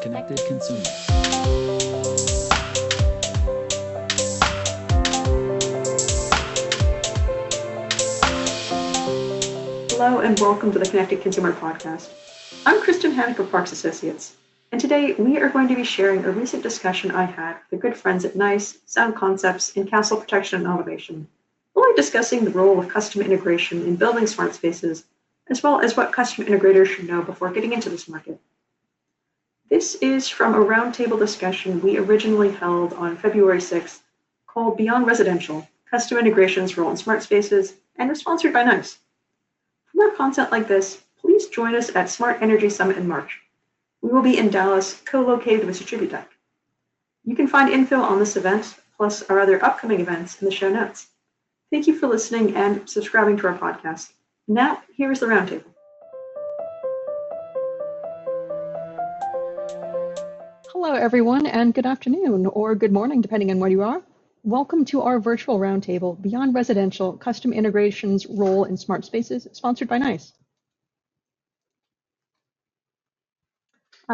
connected consumer. Hello and welcome to the Connected Consumer Podcast. I'm Kristen Hanich of Parks Associates, and today we are going to be sharing a recent discussion I had with the good friends at NICE, Sound Concepts, and Castle Protection and Automation, really discussing the role of custom integration in building smart spaces, as well as what custom integrators should know before getting into this market. This is from a roundtable discussion we originally held on February 6th called Beyond Residential, Custom Integration's Role in Smart Spaces, and was sponsored by NICE. For more content like this, please join us at Smart Energy Summit in March. We will be in Dallas, co-located with Distributech. You can find info on this event, plus our other upcoming events in the show notes. Thank you for listening and subscribing to our podcast. Now, here is the roundtable. Hello, everyone, and good afternoon, or good morning, depending on where you are. Welcome to our virtual roundtable, Beyond Residential, Custom Integration's Role in Smart Spaces, sponsored by NICE.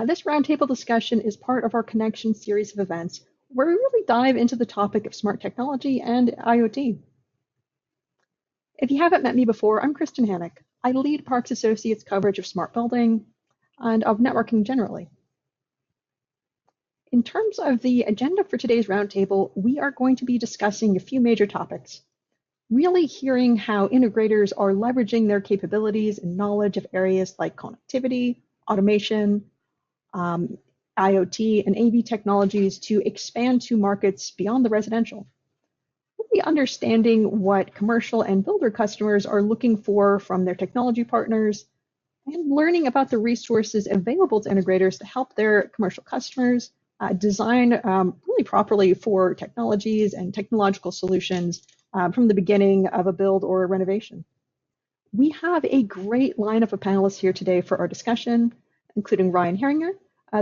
This roundtable discussion is part of our Connection series of events, where we really dive into the topic of smart technology and IoT. If you haven't met me before, I'm Kristen Hanich. I lead Parks Associates' coverage of smart building and of networking generally. In terms of the agenda for today's roundtable, we are going to be discussing a few major topics, really hearing how integrators are leveraging their capabilities and knowledge of areas like connectivity, automation, IoT, and AV technologies to expand to markets beyond the residential. Really understanding what commercial and builder customers are looking for from their technology partners, and learning about the resources available to integrators to help their commercial customers design really properly for technologies and technological solutions from the beginning of a build or a renovation. We have a great lineup of panelists here today for our discussion, including Ryan Heringer,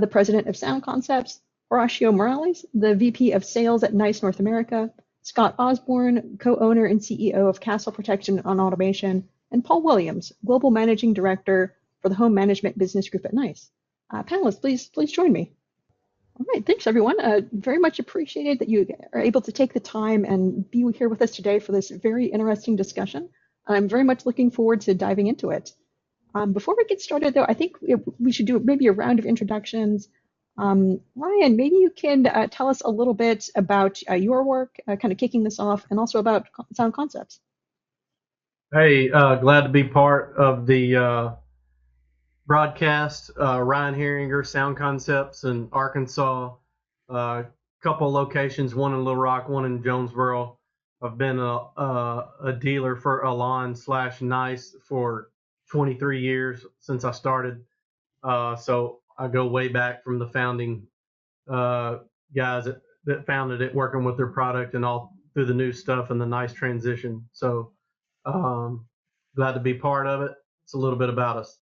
the president of Sound Concepts, Horacio Morales, the VP of Sales at NICE North America, Scott Osborne, co-owner and CEO of Castle Protection and Automation, and Paul Williams, Global Managing Director for the Home Management Business Group at NICE. Panelists, please join me. All right, thanks everyone. Very much appreciated that you are able to take the time and be here with us today for this very interesting discussion. I'm very much looking forward to diving into it. Before we get started though, I think we should do maybe a round of introductions. Ryan, maybe you can tell us a little bit about your work, kind of kicking this off, and also about Sound Concepts. Hey, glad to be part of the broadcast. Ryan Heringer, Sound Concepts in Arkansas, couple locations, one in Little Rock, one in Jonesboro. I've been a dealer for Alon/NICE for 23 years since I started. So I go way back from the founding guys that founded it, working with their product and all through the new stuff and the NICE transition. So glad to be part of it. It's a little bit about us.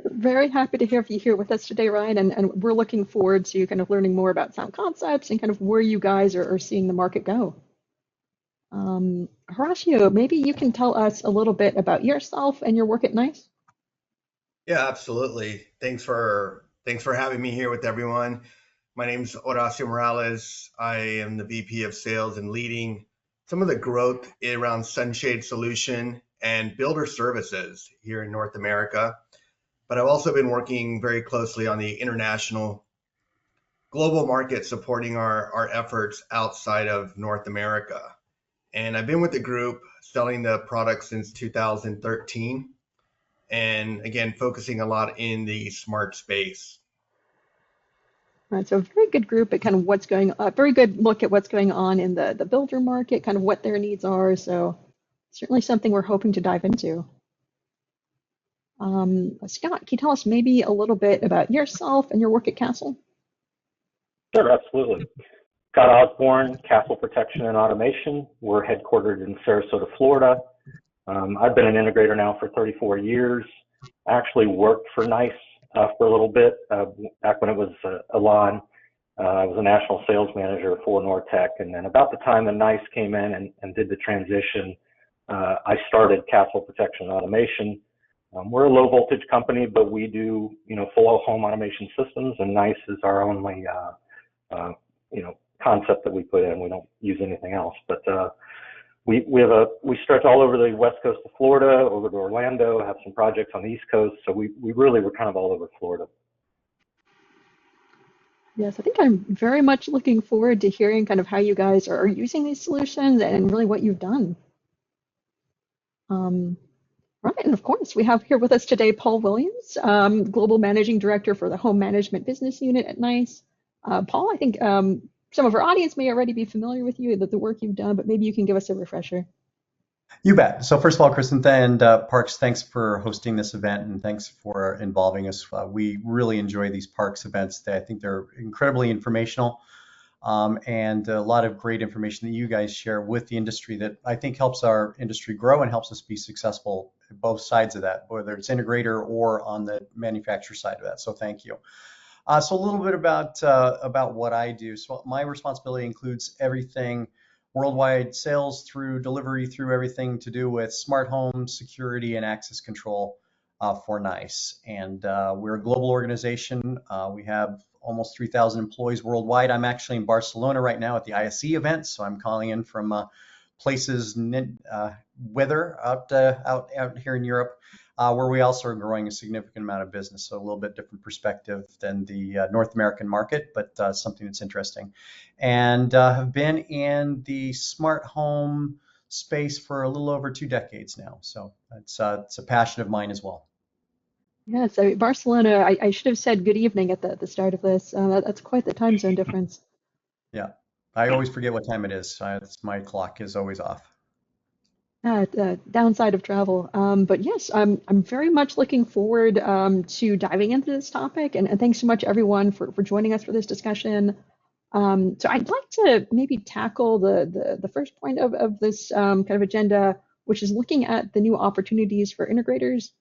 Very happy to have you here with us today, Ryan, and we're looking forward to kind of learning more about Sound Concepts and kind of where you guys are seeing the market go. Horacio, maybe you can tell us a little bit about yourself and your work at NICE. Yeah, absolutely. Thanks for having me here with everyone. My name is Horacio Morales. I am the VP of Sales and leading some of the growth around Sunshade Solution and builder services here in North America. But I've also been working very closely on the international global market, supporting our efforts outside of North America. And I've been with the group selling the product since 2013. And again, focusing a lot in the smart space. All right, so a very good group at kind of what's going on, very good look at what's going on in the builder market, kind of what their needs are. So certainly something we're hoping to dive into. Scott, can you tell us maybe a little bit about yourself and your work at Castle? Sure, absolutely. Scott Osborne, Castle Protection and Automation. We're headquartered in Sarasota, Florida. I've been an integrator now for 34 years. I actually worked for NICE for a little bit back when it was Alon. I was a national sales manager for Nortech, and then about the time that NICE came in and did the transition, I started Castle Protection and Automation. We're a low voltage company, but we do, full home automation systems, and NICE is our only, concept that we put in. We don't use anything else, but we stretch all over the west coast of Florida, over to Orlando, have some projects on the East Coast. So we really were kind of all over Florida. Yes, I think I'm very much looking forward to hearing kind of how you guys are using these solutions and really what you've done. Right, and of course, we have here with us today Paul Williams, Global Managing Director for the Home Management Business Unit at NICE. Paul, I think some of our audience may already be familiar with you, the work you've done, but maybe you can give us a refresher. You bet. So first of all, Kristen and Parks, thanks for hosting this event, and thanks for involving us. We really enjoy these Parks events. I think they're incredibly informational, and a lot of great information that you guys share with the industry that I think helps our industry grow and helps us be successful at both sides of that, whether it's integrator or on the manufacturer side of that. So thank you. So a little bit about what I do. So my responsibility includes everything worldwide sales through delivery, through everything to do with smart home security and access control for NICE. And we're a global organization. We have almost 3,000 employees worldwide. I'm actually in Barcelona right now at the ISE event, so I'm calling in from places weather out here in Europe, where we also are growing a significant amount of business. So a little bit different perspective than the North American market, but something that's interesting. And have been in the smart home space for a little over 2 decades now. So it's a passion of mine as well. Yeah, so Barcelona, I should have said good evening at the start of this. That's quite the time zone difference. Yeah, I always forget what time it is. My clock is always off. Downside of travel. But yes, I'm very much looking forward to diving into this topic, and thanks so much everyone for joining us for this discussion. So I'd like to maybe tackle the first point of this kind of agenda, which is looking at the new opportunities for integrators.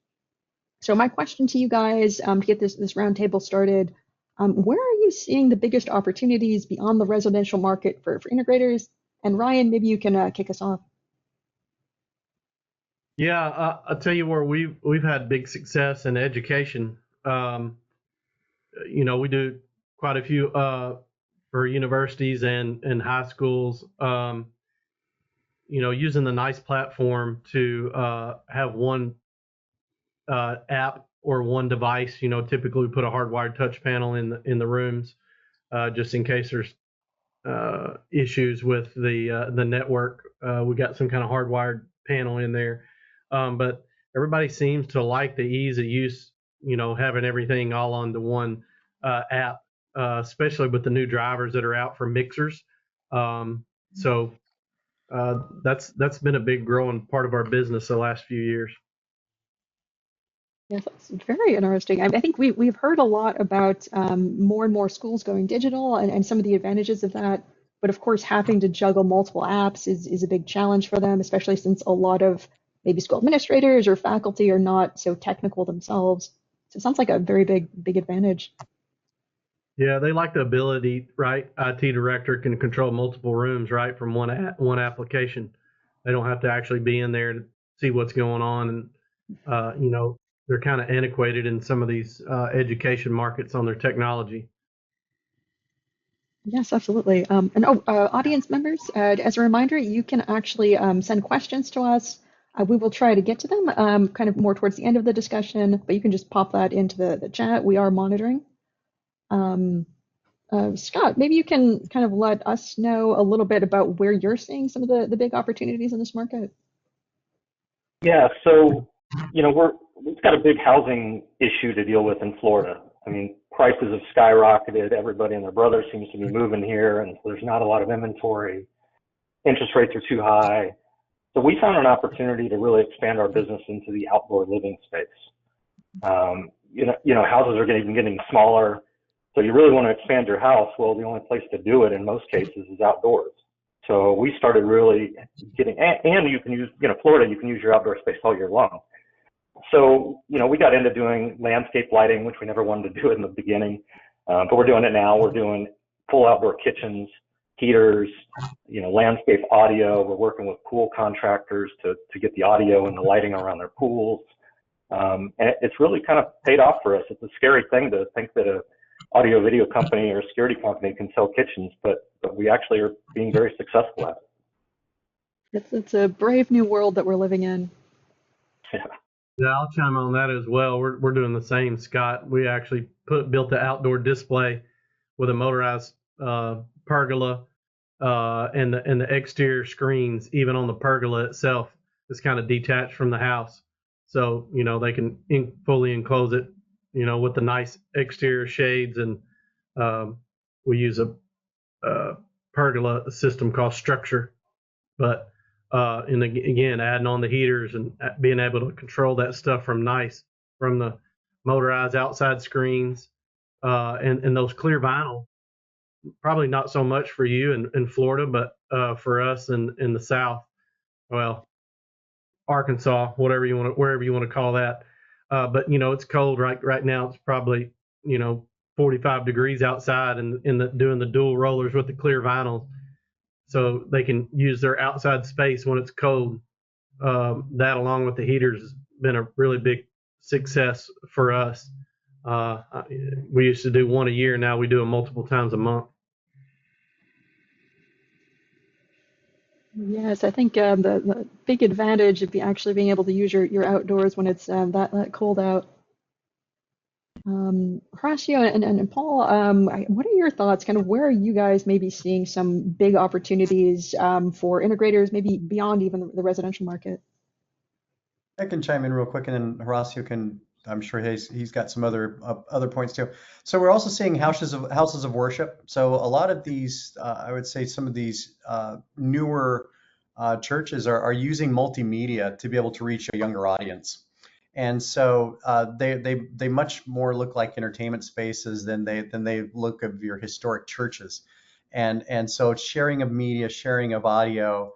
So my question to you guys to get this roundtable started, where are you seeing the biggest opportunities beyond the residential market for integrators? And Ryan, maybe you can kick us off. Yeah, I'll tell you where we've had big success in education. We do quite a few for universities and high schools. Using the NICE platform to have one app or one device. Typically we put a hardwired touch panel in the rooms, just in case there's issues with the network. We got some kind of hardwired panel in there. But everybody seems to like the ease of use, having everything all onto one app, especially with the new drivers that are out for mixers. So that's been a big growing part of our business the last few years. Yes, that's very interesting. I think we've heard a lot about more and more schools going digital and some of the advantages of that. But of course, having to juggle multiple apps is a big challenge for them, especially since a lot of maybe school administrators or faculty are not so technical themselves. So it sounds like a very big advantage. Yeah, they like the ability, right? IT director can control multiple rooms, right, from one application. They don't have to actually be in there to see what's going on. And, they're kind of antiquated in some of these education markets on their technology. Yes, absolutely. Audience members, as a reminder, you can actually send questions to us. We will try to get to them kind of more towards the end of the discussion, but you can just pop that into the chat. We are monitoring. Scott, maybe you can kind of let us know a little bit about where you're seeing some of the big opportunities in this market. Yeah, so, we've got a big housing issue to deal with in Florida. I mean, prices have skyrocketed. Everybody and their brother seems to be moving here, and there's not a lot of inventory. Interest rates are too high. So we found an opportunity to really expand our business into the outdoor living space. Houses are getting smaller. So you really want to expand your house. Well, the only place to do it in most cases is outdoors. So we started really getting, and you can use, Florida, you can use your outdoor space all year long. So, we got into doing landscape lighting, which we never wanted to do in the beginning, but we're doing it now. We're doing full outdoor kitchens, heaters, landscape audio. We're working with pool contractors to get the audio and the lighting around their pools. And it's really kind of paid off for us. It's a scary thing to think that a audio video company or a security company can sell kitchens, but we actually are being very successful at it. It's a brave new world that we're living in. Yeah. Yeah, I'll chime on that as well. We're doing the same, Scott. We actually built the outdoor display with a motorized pergola, and the exterior screens, even on the pergola itself, is kind of detached from the house. So, they can fully enclose it, with the nice exterior shades. And we use a pergola system called Structure. But and again, adding on the heaters and being able to control that stuff from the motorized outside screens, and those clear vinyl. Probably not so much for you in Florida, but for us in the South, well, Arkansas, wherever you want to call that. But it's cold right now. It's probably 45 degrees outside, and doing the dual rollers with the clear vinyl, so they can use their outside space when it's cold. That, along with the heaters, has been a really big success for us. We used to do one a year. Now we do them multiple times a month. Yes, I think the big advantage of actually being able to use your outdoors when it's that cold out. Horacio and Paul, what are your thoughts? Kind of where are you guys maybe seeing some big opportunities for integrators, maybe beyond even the residential market? I can chime in real quick, and then Horacio can. I'm sure he's got some other points too. So we're also seeing houses of worship. So a lot of these, I would say, some of these newer churches are using multimedia to be able to reach a younger audience. And so they much more look like entertainment spaces than they look of your historic churches. And so sharing of media, sharing of audio,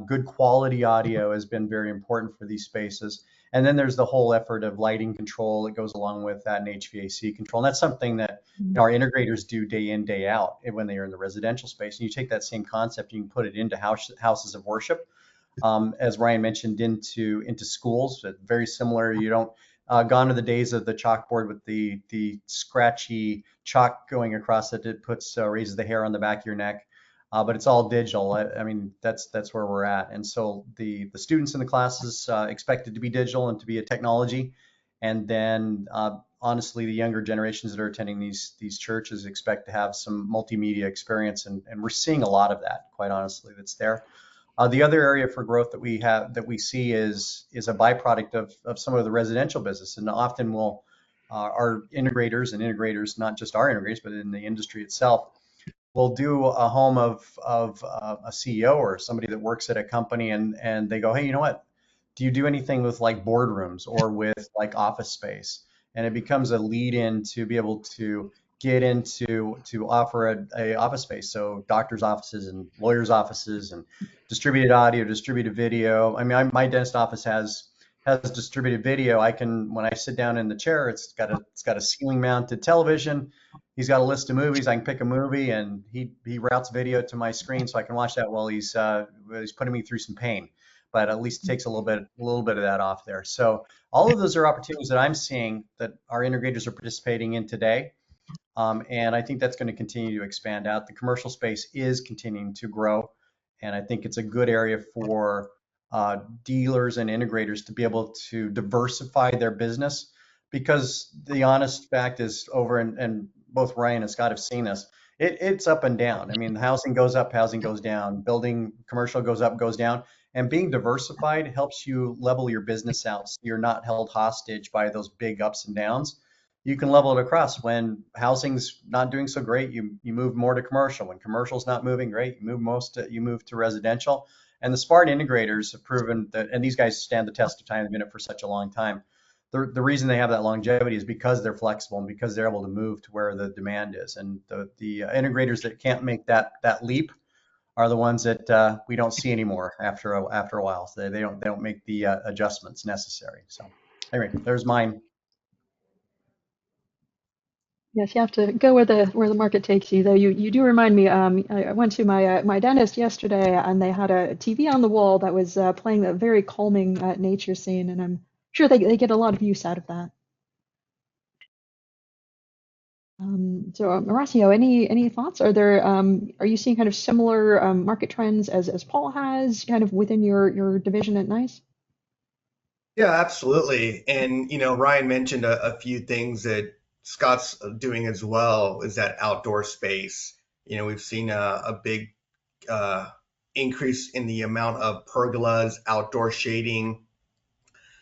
good quality audio has been very important for these spaces. And then there's the whole effort of lighting control that goes along with that, and HVAC control. And that's something that our integrators do day in, day out when they are in the residential space. And you take that same concept, you can put it into houses of worship. As Ryan mentioned, into schools, very similar. You don't gone are the days of the chalkboard with the scratchy chalk going across it. It raises the hair on the back of your neck, but it's all digital. I mean, that's where we're at. And so the students in the classes expected to be digital and to be a technology, and then honestly, the younger generations that are attending these churches expect to have some multimedia experience, and we're seeing a lot of that, quite honestly, that's there. The other area for growth that we see is a byproduct of some of the residential business, and often our integrators, not just our integrators, but in the industry itself, will do a home of a CEO or somebody that works at a company, and they go, hey, you know what? Do you do anything with like boardrooms or with like office space? And it becomes a lead in to be able to get into to offer a office space. So doctors' offices and lawyers' offices and distributed audio, distributed video. I mean, my dentist office has distributed video. When I sit down in the chair, it's got a ceiling mounted television. He's got a list of movies. I can pick a movie, and he routes video to my screen so I can watch that while he's putting me through some pain. But at least it takes a little bit of that off there. So all of those are opportunities that I'm seeing that our integrators are participating in today. And I think that's going to continue to expand out. The commercial space is continuing to grow, and I think it's a good area for dealers and integrators to be able to diversify their business, because the honest fact is, and both Ryan and Scott have seen this, it's up and down. I mean, housing goes up, housing goes down, building commercial goes up, goes down, and being diversified helps you level your business out so you're not held hostage by those big ups and downs. You can level it across. When housing's not doing so great, you move more to commercial. When commercial's not moving great, you move to residential. And the smart integrators have proven that, and these guys stand the test of time. They've been in it for such a long time. The reason they have that longevity is because they're flexible and because they're able to move to where the demand is. And the integrators that can't make that leap are the ones that we don't see anymore after a while. So they don't make the adjustments necessary. So anyway, there's mine. Yes, you have to go where the market takes you, though. You do remind me. I went to my dentist yesterday, and they had a TV on the wall that was playing a very calming nature scene, and I'm sure, they get a lot of use out of that. Horacio, any thoughts? Are you seeing kind of similar market trends as Paul has kind of within your division at NICE? Yeah, absolutely. And, Ryan mentioned a few things that Scott's doing as well is that outdoor space. We've seen a big uh, increase in the amount of pergolas, outdoor shading,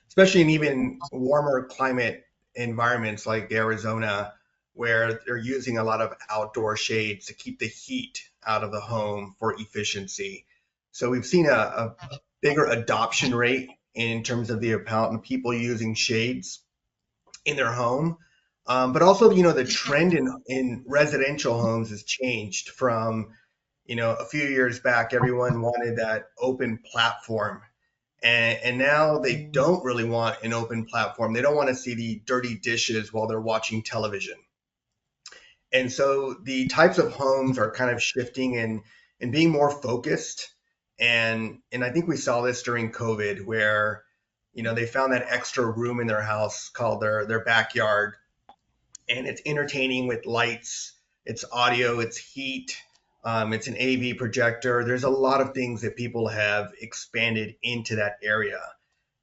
especially in even warmer climate environments like Arizona, where they're using a lot of outdoor shades to keep the heat out of the home for efficiency. So we've seen a bigger adoption rate in terms of the amount of people using shades in their home. But also, the trend in residential homes has changed from, a few years back, everyone wanted that open platform and now they don't really want an open platform. They don't want to see the dirty dishes while they're watching television. And so the types of homes are kind of shifting and being more focused. And I think we saw this during COVID where, they found that extra room in their house called their backyard. And it's entertaining with lights, it's audio, it's heat, it's an AV projector. There's a lot of things that people have expanded into that area.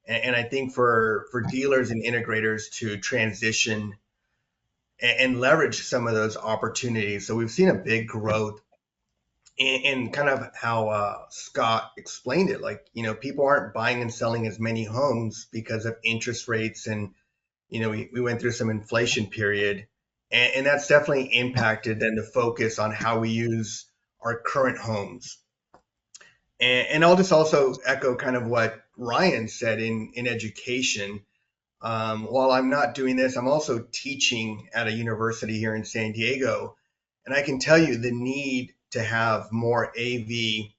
And I think for dealers and integrators to transition and leverage some of those opportunities. So we've seen a big growth in kind of how Scott explained it. Like, people aren't buying and selling as many homes because of interest rates. And, we went through some inflation period. And that's definitely impacted then the focus on how we use our current homes. And I'll just also echo kind of what Ryan said in education. While I'm not doing this, I'm also teaching at a university here in San Diego. And I can tell you the need to have more AV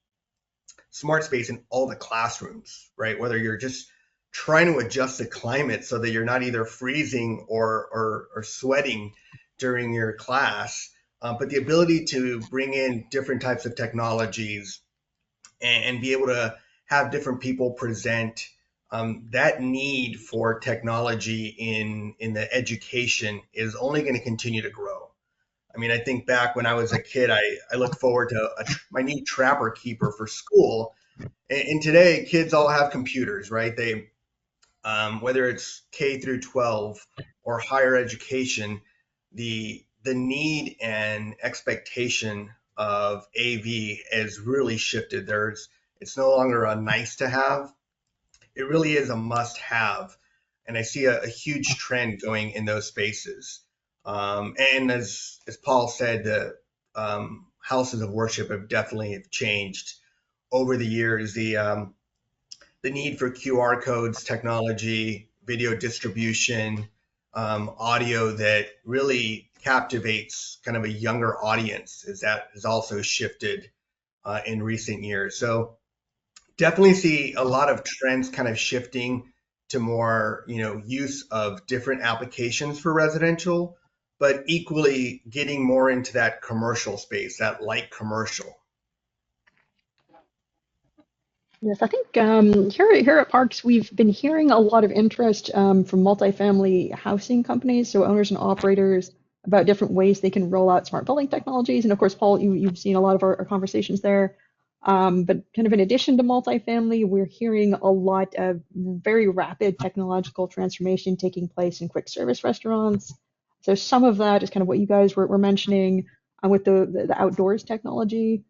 smart space in all the classrooms, right? Whether you're just trying to adjust the climate so that you're not either freezing or sweating during your class, but the ability to bring in different types of technologies and be able to have different people present. That need for technology in the education is only going to continue to grow. I mean, I think back when I was a kid, I looked forward to my new Trapper Keeper for school. And today, kids all have computers, right? They, whether it's K through 12 or higher education, the need and expectation of AV has really shifted. It's no longer a nice to have. It really is a must have. And I see a huge trend going in those spaces. And as Paul said, the houses of worship have definitely changed over the years. The need for QR codes, technology, video distribution, audio that really captivates kind of a younger audience that has also shifted in recent years. So definitely see a lot of trends kind of shifting to more, use of different applications for residential, but equally getting more into that commercial space, that light commercial. Yes, I think here at Parks, we've been hearing a lot of interest from multifamily housing companies, so owners and operators, about different ways they can roll out smart building technologies. And of course, Paul, you've seen a lot of our conversations there. But kind of in addition to multifamily, we're hearing a lot of very rapid technological transformation taking place in quick service restaurants. So some of that is kind of what you guys were mentioning with the outdoors technology.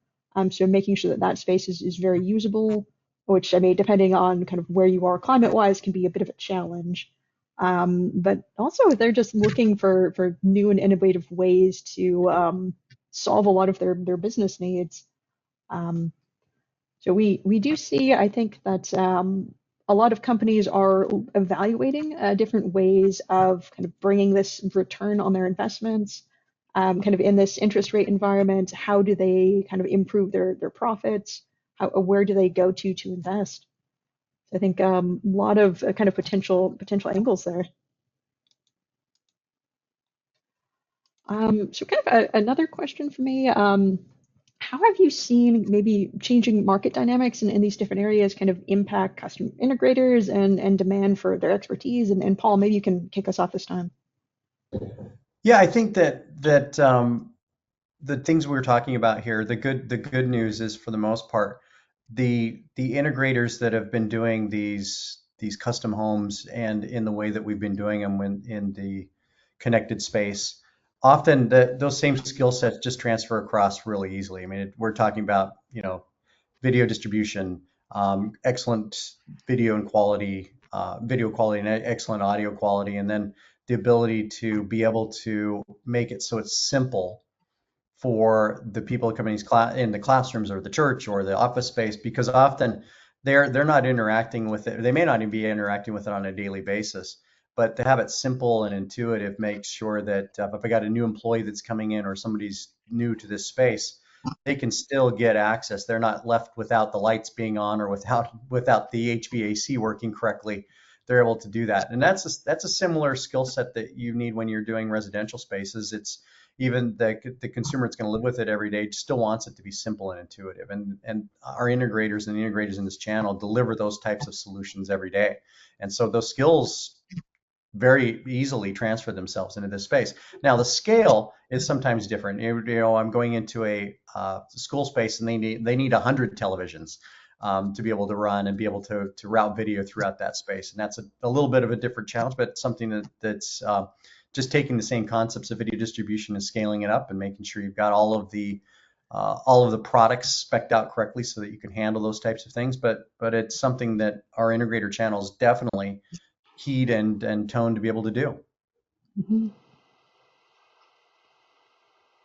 So making sure that that space is very usable, which I mean, depending on kind of where you are climate-wise, can be a bit of a challenge. But also, they're just looking for new and innovative ways to solve a lot of their business needs. Um, so we do see, I think that a lot of companies are evaluating different ways of kind of bringing this return on their investments, kind of in this interest rate environment. How do they kind of improve their profits? Where do they go to invest? I think a lot of kind of potential angles there. So kind of another question for me. how have you seen maybe changing market dynamics in these different areas kind of impact custom integrators and demand for their expertise? And Paul, maybe you can kick us off this time. Yeah, I think that the things we were talking about here, the good news is for the most part, the integrators that have been doing these custom homes and in the way that we've been doing them in the connected space, often those same skill sets just transfer across really easily. I mean, we're talking about, video distribution, excellent video quality and excellent audio quality, and then the ability to be able to make it so it's simple for the people coming in the classrooms or the church or the office space, because often they're not interacting with it. They may not even be interacting with it on a daily basis, but to have it simple and intuitive makes sure that if I got a new employee that's coming in or somebody's new to this space, they can still get access. They're not left without the lights being on or without the HVAC working correctly. They're able to do that, and that's a similar skill set that you need when you're doing residential spaces. It's even the consumer that's going to live with it every day still wants it to be simple and intuitive. And our integrators and the integrators in this channel deliver those types of solutions every day. And so those skills very easily transfer themselves into this space. Now the scale is sometimes different. I'm going into a school space and they need 100 televisions to be able to run and be able to route video throughout that space. And that's a little bit of a different challenge, but something that's just taking the same concepts of video distribution and scaling it up and making sure you've got all of the products spec'd out correctly so that you can handle those types of things. But it's something that our integrator channels definitely keyed and toned to be able to do. Mm-hmm.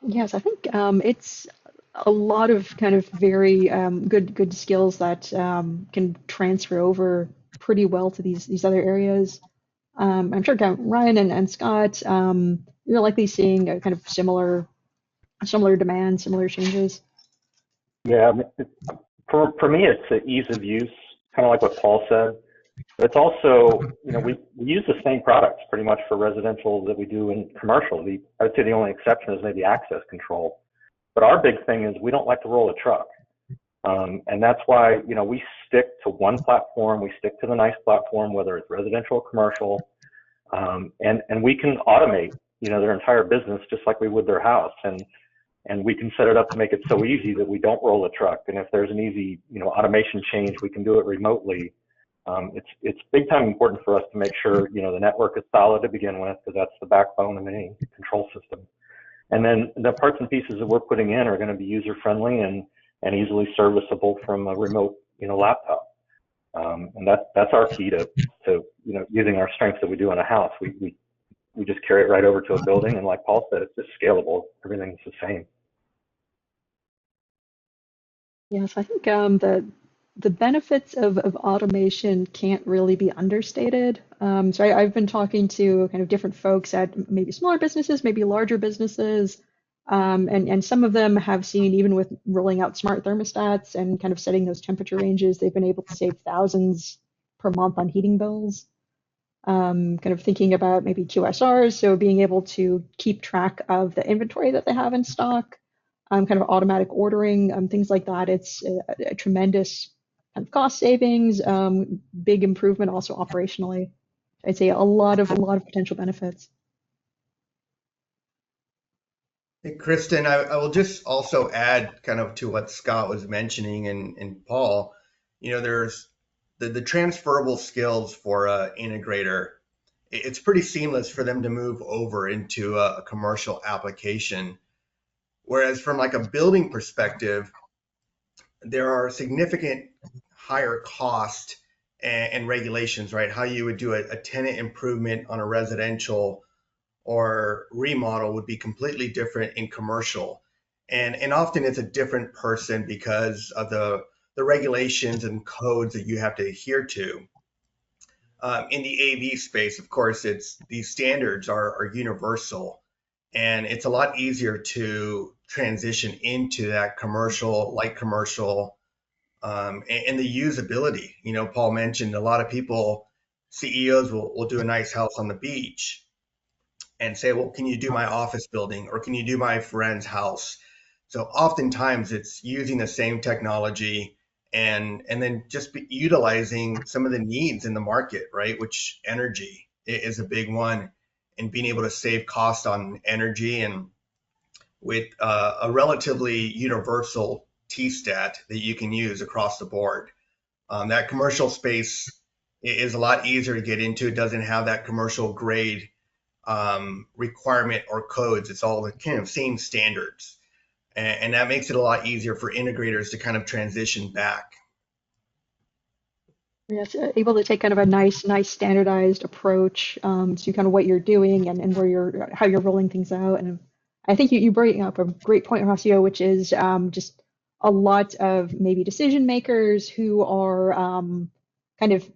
Yes, I think it's a lot of kind of very good skills that can transfer over pretty well to these other areas. I'm sure Ryan and Scott, you're likely seeing a kind of similar demand, similar changes. Yeah, I mean, for me, it's the ease of use, kind of like what Paul said. But it's also, we use the same products pretty much for residential that we do in commercial. I would say the only exception is maybe access control. But our big thing is we don't like to roll a truck. And that's why, we stick to one platform. We stick to the nice platform, whether it's residential or commercial. And we can automate, their entire business just like we would their house. And we can set it up to make it so easy that we don't roll a truck. And if there's an easy, automation change, we can do it remotely. It's big time important for us to make sure, the network is solid to begin with, because that's the backbone of any control system. And then the parts and pieces that we're putting in are going to be user friendly and easily serviceable from a remote, laptop. And that's our key to using our strengths that we do in a house. We just carry it right over to a building, and like Paul said, it's just scalable. Everything's the same. Yes, I think the benefits of automation can't really be understated. So I've been talking to kind of different folks at maybe smaller businesses, maybe larger businesses, and some of them have seen, even with rolling out smart thermostats and kind of setting those temperature ranges, they've been able to save thousands per month on heating bills. Kind of thinking about maybe QSRs, so being able to keep track of the inventory that they have in stock, kind of automatic ordering, things like that. It's a tremendous kind of cost savings, big improvement also operationally. I'd say a lot of potential benefits. Hey, Kristen, I will just also add kind of to what Scott was mentioning and Paul, there's the transferable skills for an integrator. It's pretty seamless for them to move over into a commercial application. Whereas from like a building perspective, there are significant higher cost and regulations, right? How you would do a tenant improvement on a residential or remodel would be completely different in commercial. And often it's a different person because of the regulations and codes that you have to adhere to. In the AV space, of course, these standards are universal, and it's a lot easier to transition into that light commercial, and the usability. Paul mentioned a lot of people, CEOs will do a nice house on the beach and say, well, can you do my office building or can you do my friend's house? So oftentimes it's using the same technology and then just utilizing some of the needs in the market, right? Which energy is a big one, and being able to save cost on energy, and with a relatively universal T-stat that you can use across the board. That commercial space is a lot easier to get into. It doesn't have that commercial grade requirement or codes. It's all the kind of same standards. And that makes it a lot easier for integrators to kind of transition back. Yes, able to take kind of a nice standardized approach to kind of what you're doing and where how you're rolling things out. And I think you bring up a great point, Horacio, which is just a lot of maybe decision makers who are kind of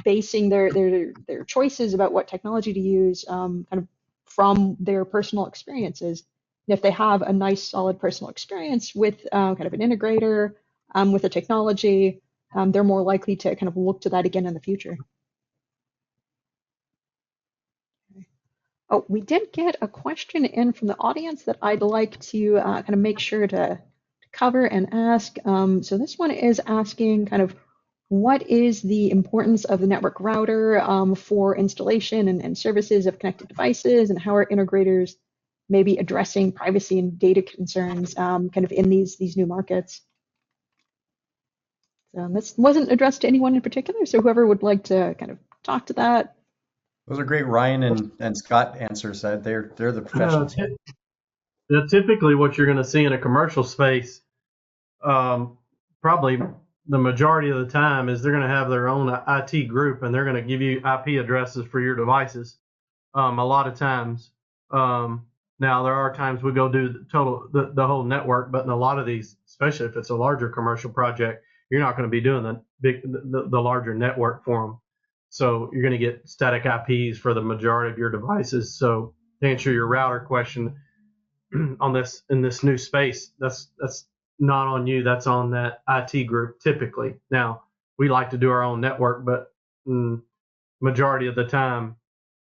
basing their choices about what technology to use kind of from their personal experiences. And if they have a nice solid personal experience with kind of an integrator with a technology, they're more likely to kind of look to that again in the future. Oh, we did get a question in from the audience that I'd like to kind of make sure to cover and ask. So this one is asking kind of what is the importance of the network router for installation and services of connected devices, and how are integrators maybe addressing privacy and data concerns kind of in these new markets? This wasn't addressed to anyone in particular, so whoever would like to kind of talk to that. Those are great Ryan and Scott answers. They're the professionals. Typically what you're going to see in a commercial space, probably the majority of the time, is they're going to have their own IT group, and they're going to give you IP addresses for your devices a lot of times. Now, there are times we go do the whole network, but in a lot of these, especially if it's a larger commercial project, you're not going to be doing the larger network for them. So you're going to get static IPs for the majority of your devices. So to answer your router question, in this new space, that's not on you. That's on that IT group typically. Now, we like to do our own network, but majority of the time,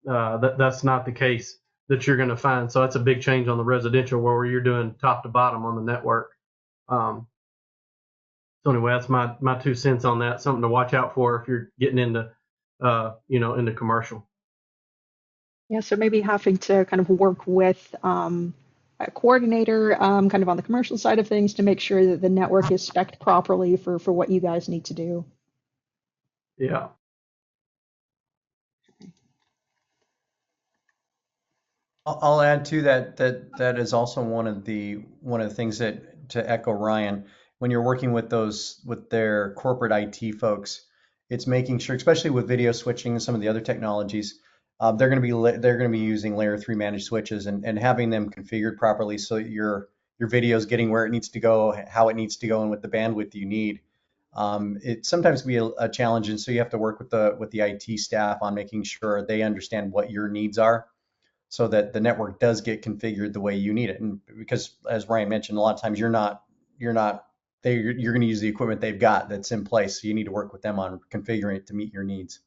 that's not the case that you're going to find. So that's a big change on the residential, where you're doing top to bottom on the network. So anyway, that's my 2 cents on that. Something to watch out for if you're getting into into commercial. Yeah, so maybe having to kind of work with a coordinator kind of on the commercial side of things to make sure that the network is spec'd properly for what you guys need to do. Yeah. I'll add to that is also one of the things that, to echo Ryan, when you're working with their corporate IT folks, it's making sure, especially with video switching and some of the other technologies, they're going to be using layer 3 managed switches and having them configured properly so that your video is getting where it needs to go, how it needs to go, and with the bandwidth you need. It sometimes be a challenge, and so you have to work with the IT staff on making sure they understand what your needs are, so that the network does get configured the way you need it. And because, as Ryan mentioned, a lot of times you're going to use the equipment they've got that's in place. So you need to work with them on configuring it to meet your needs.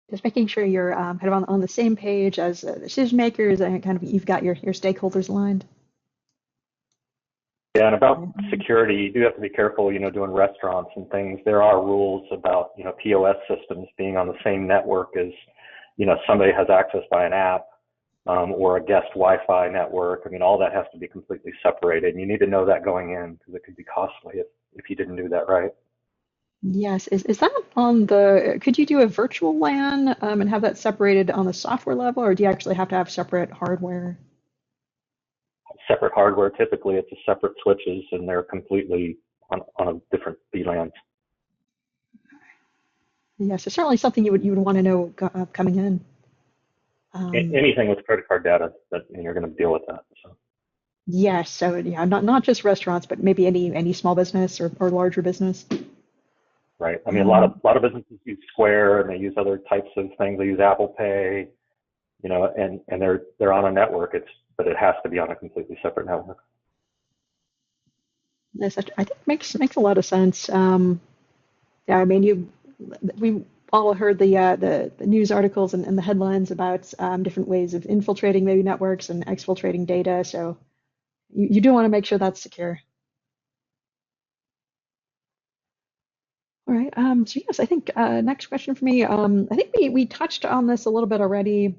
Just making sure you're kind of on the same page as decision makers, and kind of you've got your stakeholders aligned. Yeah, and about security, you do have to be careful, doing restaurants and things. There are rules about, POS systems being on the same network as, somebody has access by an app or a guest Wi-Fi network. I mean, all that has to be completely separated. And you need to know that going in, because it could be costly if you didn't do that right. Yes, is that on could you do a virtual LAN and have that separated on the software level, or do you actually have to have separate hardware? Separate hardware, typically it's a separate switches, and they're completely on a different VLANs. Yes, so certainly something you would want to know coming in. Anything with credit card data, that you're going to deal with that. So. Yes, so yeah, not just restaurants, but maybe any small business or larger business. Right. I mean, a lot of businesses use Square, and they use other types of things. They use Apple Pay, and they're on a network. But it has to be on a completely separate network. Yes, I think makes a lot of sense. Yeah, I mean, we all heard the news articles and the headlines about different ways of infiltrating maybe networks and exfiltrating data. So You do want to make sure that's secure. All right. So yes, I think next question for me. I think we touched on this a little bit already,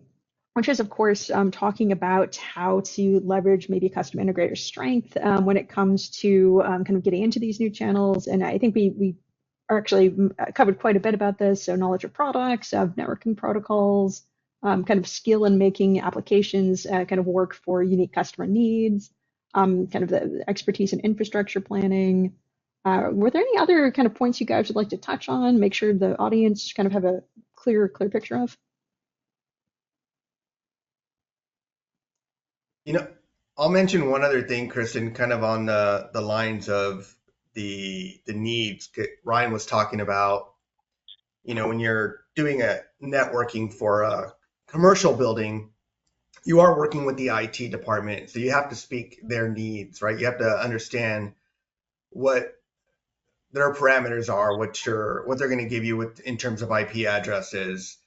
which is, of course, talking about how to leverage maybe a custom integrator's strength when it comes to kind of getting into these new channels. And I think we are actually covered quite a bit about this. So knowledge of products, of networking protocols, kind of skill in making applications kind of work for unique customer needs, kind of the expertise in infrastructure planning. Were there any other kind of points you guys would like to touch on? Make sure the audience kind of have a clear picture of. You know, I'll mention one other thing, Kristen, kind of on the lines of the needs. Ryan was talking about, when you're doing a networking for a commercial building, you are working with the IT department, so you have to speak their needs, right? You have to understand what their parameters are, what they're going to give you in terms of IP addresses.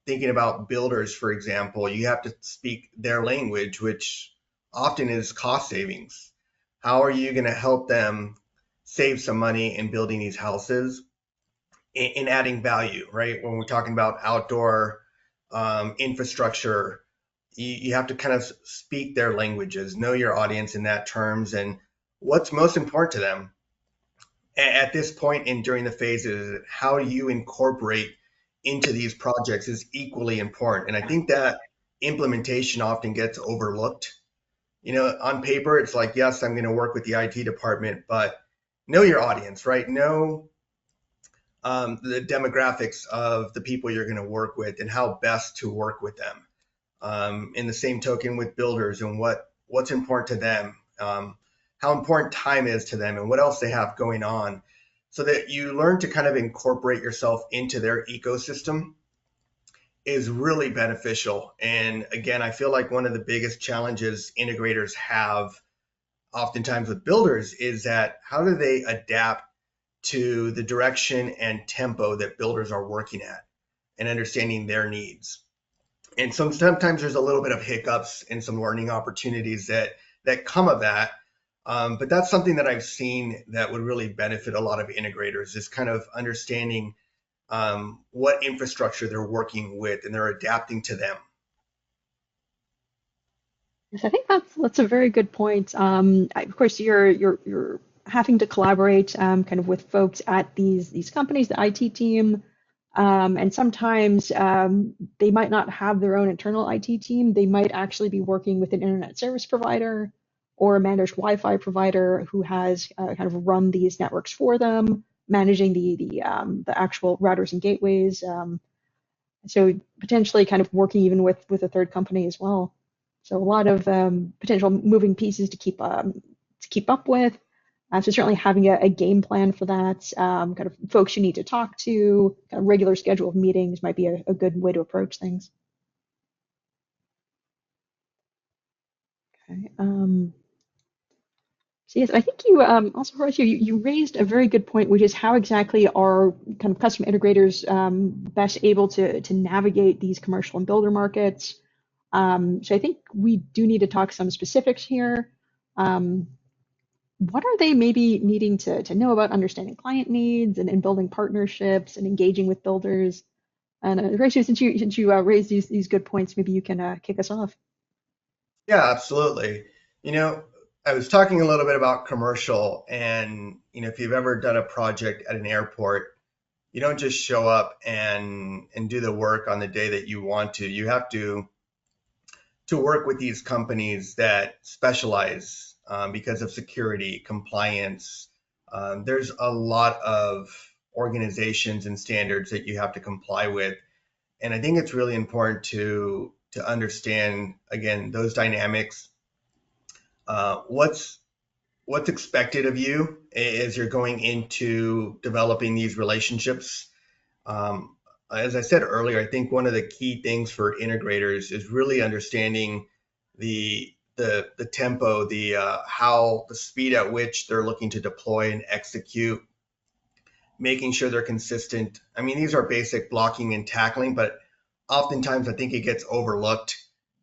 Thinking about builders, for example, you have to speak their language, which often is cost savings. How are you going to help them save some money in building these houses, in adding value, right? When we're talking about outdoor infrastructure, you have to kind of speak their languages, know your audience in that terms, and what's most important to them at this point in during the phases. How you incorporate into these projects is equally important, and I think that implementation often gets overlooked. On paper, it's like, yes, I'm going to work with the IT department, but know your audience, right? Know the demographics of the people you're going to work with and how best to work with them. In the same token with builders, and what's important to them, how important time is to them, and what else they have going on, so that you learn to kind of incorporate yourself into their ecosystem is really beneficial. And again, I feel like one of the biggest challenges integrators have oftentimes with builders is that how do they adapt to the direction and tempo that builders are working at and understanding their needs. And sometimes there's a little bit of hiccups and some learning opportunities that come of that. But that's something that I've seen that would really benefit a lot of integrators, is kind of understanding what infrastructure they're working with and they're adapting to them. Yes, I think that's a very good point. Of course, you're having to collaborate kind of with folks at these companies, the IT team, and sometimes they might not have their own internal IT team. They might actually be working with an internet service provider or a managed Wi-Fi provider who has kind of run these networks for them, managing the actual routers and gateways. So potentially kind of working even with a third company as well. So a lot of potential moving pieces to keep up with. So certainly having a game plan for that, kind of folks you need to talk to, kind of regular schedule of meetings might be a good way to approach things. Okay. So yes, I think you also, Horacio, you raised a very good point, which is how exactly are kind of custom integrators best able to navigate these commercial and builder markets. So I think we do need to talk some specifics here. What are they maybe needing to know about understanding client needs and building partnerships and engaging with builders? And Horacio, since you raised these good points, maybe you can kick us off. Yeah, absolutely. I was talking a little bit about commercial, and if you've ever done a project at an airport, you don't just show up and do the work on the day that you want to. You have to work with these companies that specialize because of security, compliance. There's a lot of organizations and standards that you have to comply with, and I think it's really important to understand, again, those dynamics. What's expected of you as you're going into developing these relationships. As I said earlier, I think one of the key things for integrators is really understanding the tempo, the speed at which they're looking to deploy and execute, making sure they're consistent. I mean, these are basic blocking and tackling, but oftentimes I think it gets overlooked.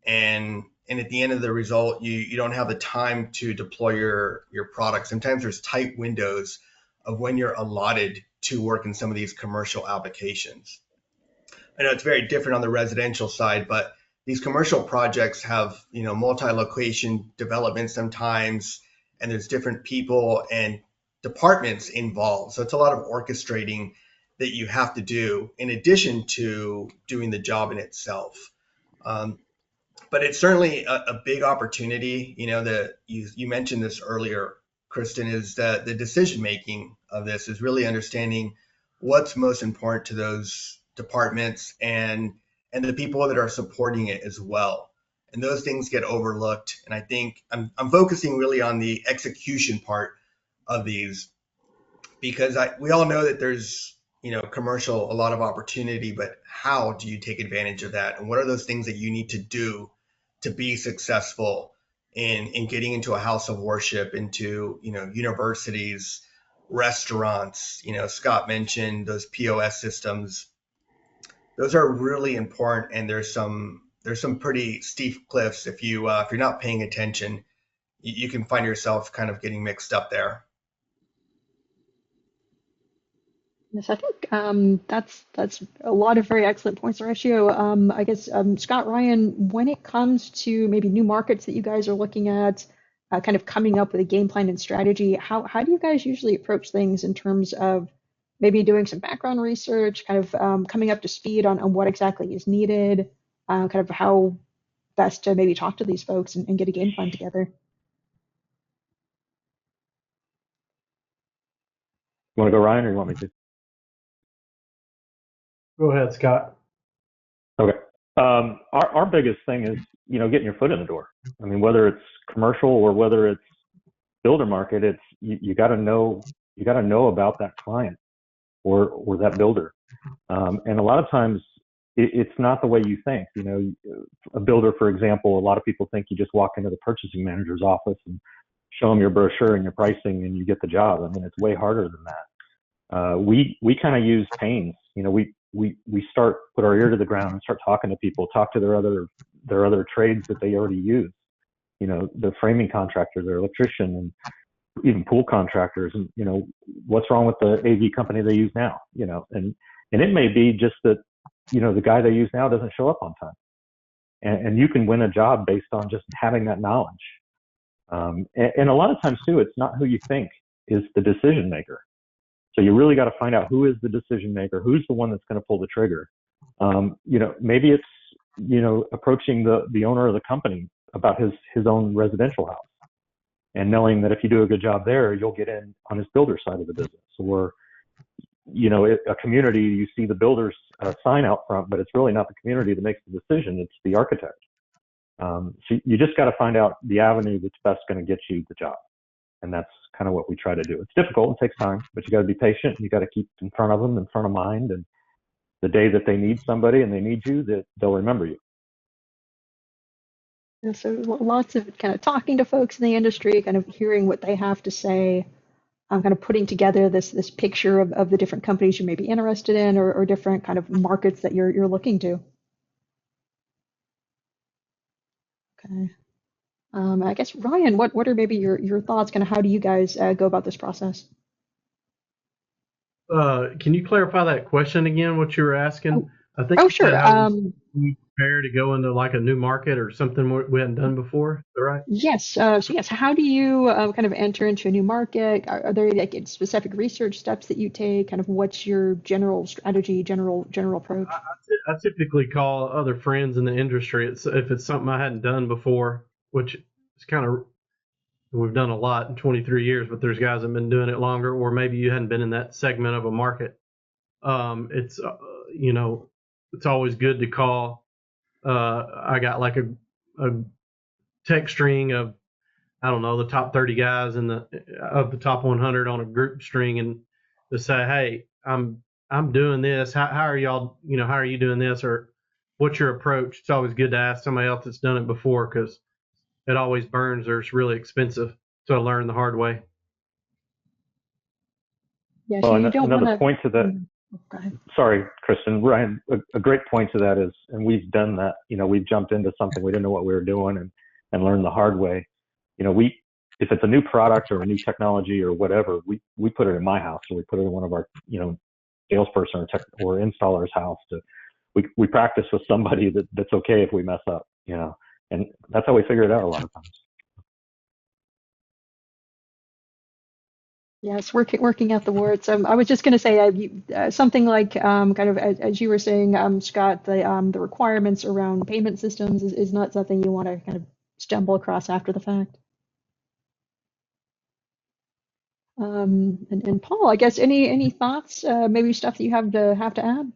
And And at the end of the result, you don't have the time to deploy your product. Sometimes there's tight windows of when you're allotted to work in some of these commercial applications. I know it's very different on the residential side, but these commercial projects have, multi-location development sometimes, and there's different people and departments involved. So it's a lot of orchestrating that you have to do in addition to doing the job in itself. But it's certainly a big opportunity. You mentioned this earlier, Kristen, is that the decision making of this is really understanding what's most important to those departments and the people that are supporting it as well. And those things get overlooked. And I think I'm focusing really on the execution part of these, because we all know that there's commercial a lot of opportunity, but how do you take advantage of that? And what are those things that you need to do to be successful in getting into a house of worship, into universities, restaurants? Scott mentioned those POS systems. Those are really important, and there's some pretty steep cliffs. If you're not paying attention, you can find yourself kind of getting mixed up there. Yes, I think that's a lot of very excellent points, Horacio. I guess Scott, Ryan, when it comes to maybe new markets that you guys are looking at, kind of coming up with a game plan and strategy, how do you guys usually approach things in terms of maybe doing some background research, kind of coming up to speed on what exactly is needed, kind of how best to maybe talk to these folks and get a game plan together? You want to go, Ryan, or you want me to? Go ahead, Scott. Okay. Our biggest thing is, getting your foot in the door. I mean, whether it's commercial or whether it's builder market, it's you got to know about that client or that builder. And a lot of times it's not the way you think. A builder, for example, a lot of people think you just walk into the purchasing manager's office and show them your brochure and your pricing and you get the job. I mean, it's way harder than that. We kind of use pains. We put our ear to the ground and start talking to people, talk to their other trades that they already use. The framing contractor, their electrician, and even pool contractors, and what's wrong with the AV company they use now. And it may be just that the guy they use now doesn't show up on time, and you can win a job based on just having that knowledge. And a lot of times too, it's not who you think is the decision maker. So you really got to find out who is the decision maker, who's the one that's going to pull the trigger. Maybe it's approaching the owner of the company about his own residential house, and knowing that if you do a good job there, you'll get in on his builder side of the business. Or a community, you see the builder's sign out front, but it's really not the community that makes the decision, it's the architect. So you just got to find out the avenue that's best going to get you the job. And that's kind of what we try to do. It's difficult, it takes time, but you got to be patient. You got to keep in front of them, in front of mind. And the day that they need somebody and they need you, that they'll remember you. And so lots of kind of talking to folks in the industry, kind of hearing what they have to say, kind of putting together this picture of the different companies you may be interested in, or different kind of markets that you're looking to. Okay. I guess, Ryan, what are maybe your thoughts? Kind of how do you guys go about this process? Can you clarify that question again? What you were asking? I think. Oh, sure. We prepare to go into like a new market or something we hadn't done before. Is that right? Yes. So yes, how do you kind of enter into a new market? Are there like specific research steps that you take? Kind of what's your general strategy, general approach? I typically call other friends in the industry. If it's something I hadn't done before, which is kind of, we've done a lot in 23 years, but there's guys that have been doing it longer, or maybe you hadn't been in that segment of a market. It's it's always good to call. I got like a tech string of, I don't know, the top 30 guys of the top 100 on a group string, and to say, hey, I'm doing this. How are y'all? How are you doing this? Or what's your approach? It's always good to ask somebody else that's done it before, because it always burns or it's really expensive. So I learned the hard way. Yeah, Well, so you don't another want point to that. Okay. Sorry, Kristen. Ryan, a great point to that is, and we've done that. We've jumped into something we didn't know what we were doing and learned the hard way. If it's a new product or a new technology or whatever, we put it in my house, or we put it in one of our salesperson or installer's house. We practice with somebody that's okay if we mess up, and that's how we figure it out a lot of times. Yes, working out the warts. I was just going to say something like kind of as you were saying, Scott, the requirements around payment systems is not something you want to kind of stumble across after the fact. And Paul, I guess any thoughts, maybe stuff that you have to add?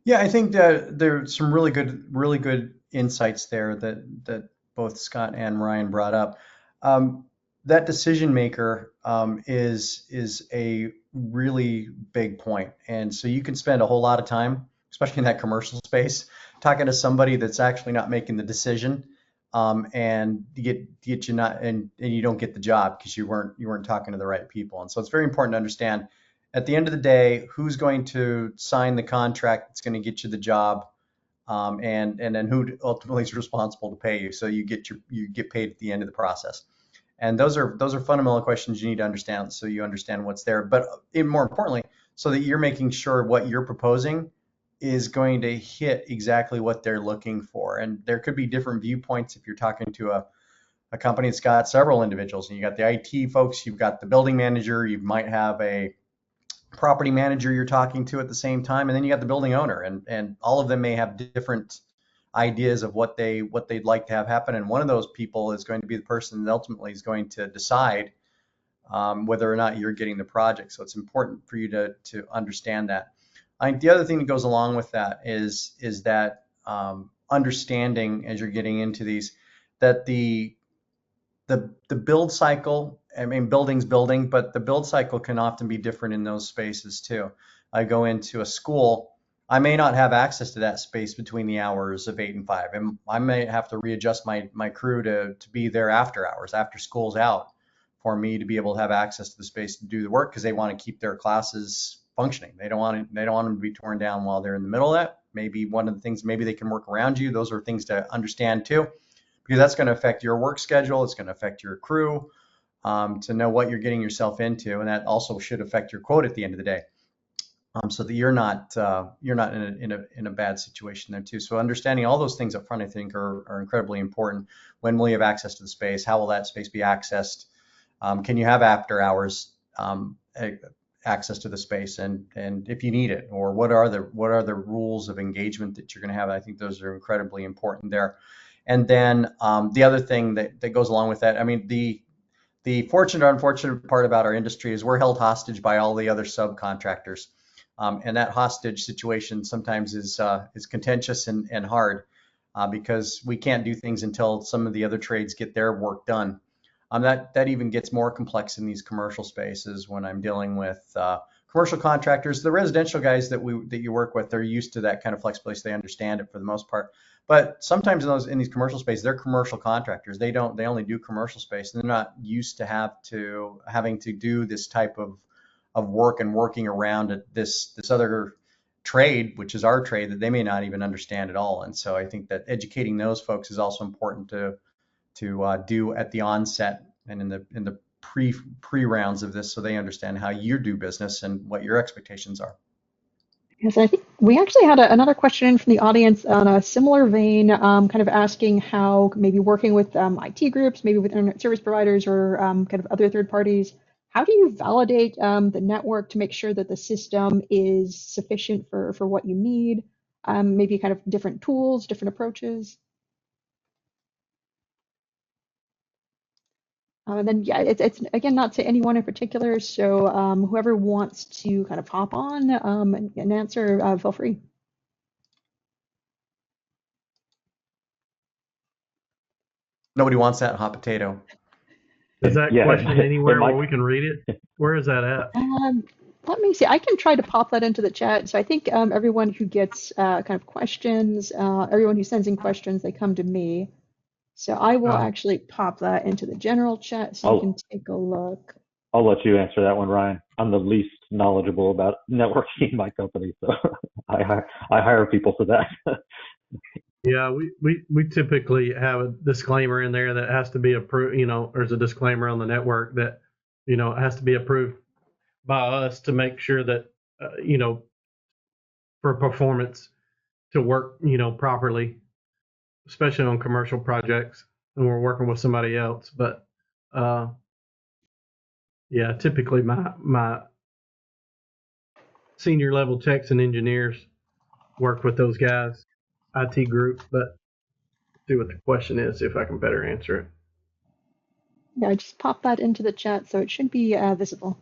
Yeah, I think that there's some really good insights there that both Scott and Ryan brought up. That decision maker is a really big point, and so you can spend a whole lot of time, especially in that commercial space, talking to somebody that's actually not making the decision, and get you not and you don't get the job because you weren't talking to the right people. And so it's very important to understand at the end of the day, who's going to sign the contract that's going to get you the job, and then who ultimately is responsible to pay you. So you get paid at the end of the process. And those are fundamental questions you need to understand, so you understand what's there. But more importantly, so that you're making sure what you're proposing is going to hit exactly what they're looking for. And there could be different viewpoints if you're talking to a company that's got several individuals, and you got the IT folks, you've got the building manager, you might have a property manager you're talking to at the same time, and then you got the building owner, and all of them may have different ideas of what they'd like to have happen. And one of those people is going to be the person that ultimately is going to decide whether or not you're getting the project. So it's important for you to understand that. I think the other thing that goes along with that is that understanding as you're getting into these, that the build cycle, I mean, building's building, but the build cycle can often be different in those spaces too. I go into a school, I may not have access to that space between the hours of 8 and 5, and I may have to readjust my crew to be there after hours, after school's out, for me to be able to have access to the space to do the work, because they want to keep their classes functioning. They don't want them to be torn down while they're in the middle of that. Maybe one of the things, maybe they can work around you. Those are things to understand too, because that's going to affect your work schedule. It's going to affect your crew, to know what you're getting yourself into, and that also should affect your quote at the end of the day, so that you're not in a bad situation there too. So understanding all those things up front, I think, are incredibly important. When will you have access to the space? How will that space be accessed? Can you have after hours access to the space, and if you need it, or what are the rules of engagement that you're going to have? I think those are incredibly important there. And then the other thing that goes along with that, I mean, the fortunate or unfortunate part about our industry is we're held hostage by all the other subcontractors, and that hostage situation sometimes is contentious and hard, because we can't do things until some of the other trades get their work done. That even gets more complex in these commercial spaces when I'm dealing with commercial contractors. The residential guys that you work with, they're used to that kind of flexibility, so they understand it for the most part. But sometimes in these commercial spaces, they're commercial contractors. They only do commercial space, and they're not used to having to do this type of work and working around this other trade, which is our trade, that they may not even understand at all. And so I think that educating those folks is also important to do at the onset and in the pre rounds of this, so they understand how you do business and what your expectations are. Yes, I think we actually had another question in from the audience on a similar vein, kind of asking how maybe working with IT groups, maybe with internet service providers or kind of other third parties, how do you validate the network to make sure that the system is sufficient for what you need? Maybe kind of different tools, different approaches. And then, yeah, it's again, not to anyone in particular. So whoever wants to kind of hop on and answer, feel free. Nobody wants that hot potato. Is that Yeah, question anywhere might, where we can read it? Where is that at? Let me see. I can try to pop that into the chat. So I think everyone who gets kind of questions, everyone who sends in questions, they come to me. So I will actually pop that into the general chat so you can take a look. I'll let you answer that one, Ryan. I'm the least knowledgeable about networking in my company, so I hire people for that. Yeah, we typically have a disclaimer in there that has to be approved. There's a disclaimer on the network that, it has to be approved by us to make sure that, for performance to work, properly, especially on commercial projects and we're working with somebody else. But yeah, typically my senior level techs and engineers work with those guys, IT group. But see what the question is, see if I can better answer it. Yeah, I just popped that into the chat, so it should be visible.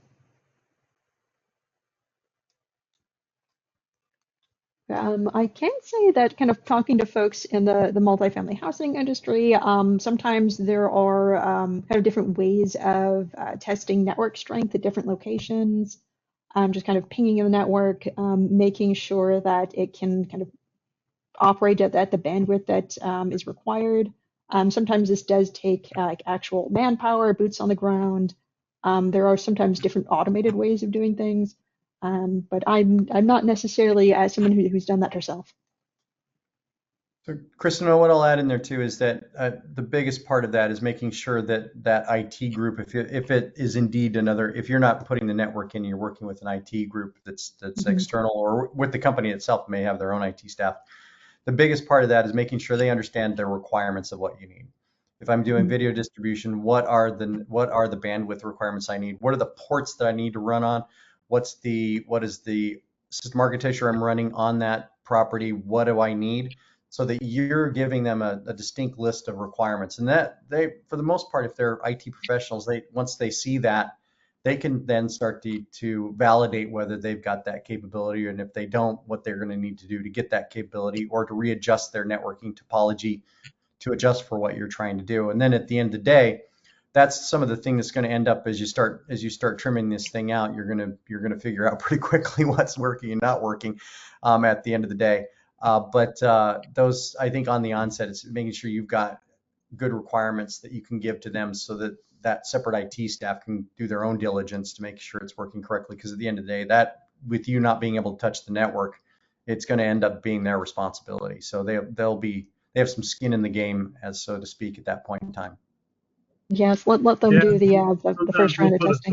I can say that kind of talking to folks in the multifamily housing industry, sometimes there are kind of different ways of testing network strength at different locations, just kind of pinging the network, making sure that it can kind of operate at the bandwidth that is required. Sometimes this does take like actual manpower, boots on the ground. There are sometimes different automated ways of doing things. But I'm not necessarily someone who's done that herself. So, Kristen, what I'll add in there too is that the biggest part of that is making sure that that IT group, if it is indeed another, if you're not putting the network in, you're working with an IT group that's external, or with the company itself may have their own IT staff. The biggest part of that is making sure they understand the requirements of what you need. If I'm doing video distribution, what are the bandwidth requirements I need? What are the ports that I need to run on? What is the system architecture I'm running on that property? What do I need? So that you're giving them a distinct list of requirements, and that they, for the most part, if they're IT professionals, once they see that, they can then start to validate whether they've got that capability, and if they don't, what they're going to need to do to get that capability, or to readjust their networking topology to adjust for what you're trying to do. And then at the end of the day, that's some of the thing that's going to end up as you start trimming this thing out. You're going to figure out pretty quickly what's working and not working at the end of the day. But those, I think, on the onset, it's making sure you've got good requirements that you can give to them, so that that separate IT staff can do their own diligence to make sure it's working correctly. Because at the end of the day, that, with you not being able to touch the network, it's going to end up being their responsibility. So they have some skin in the game, as so to speak, at that point in time. Yes, let them do the first round of testing.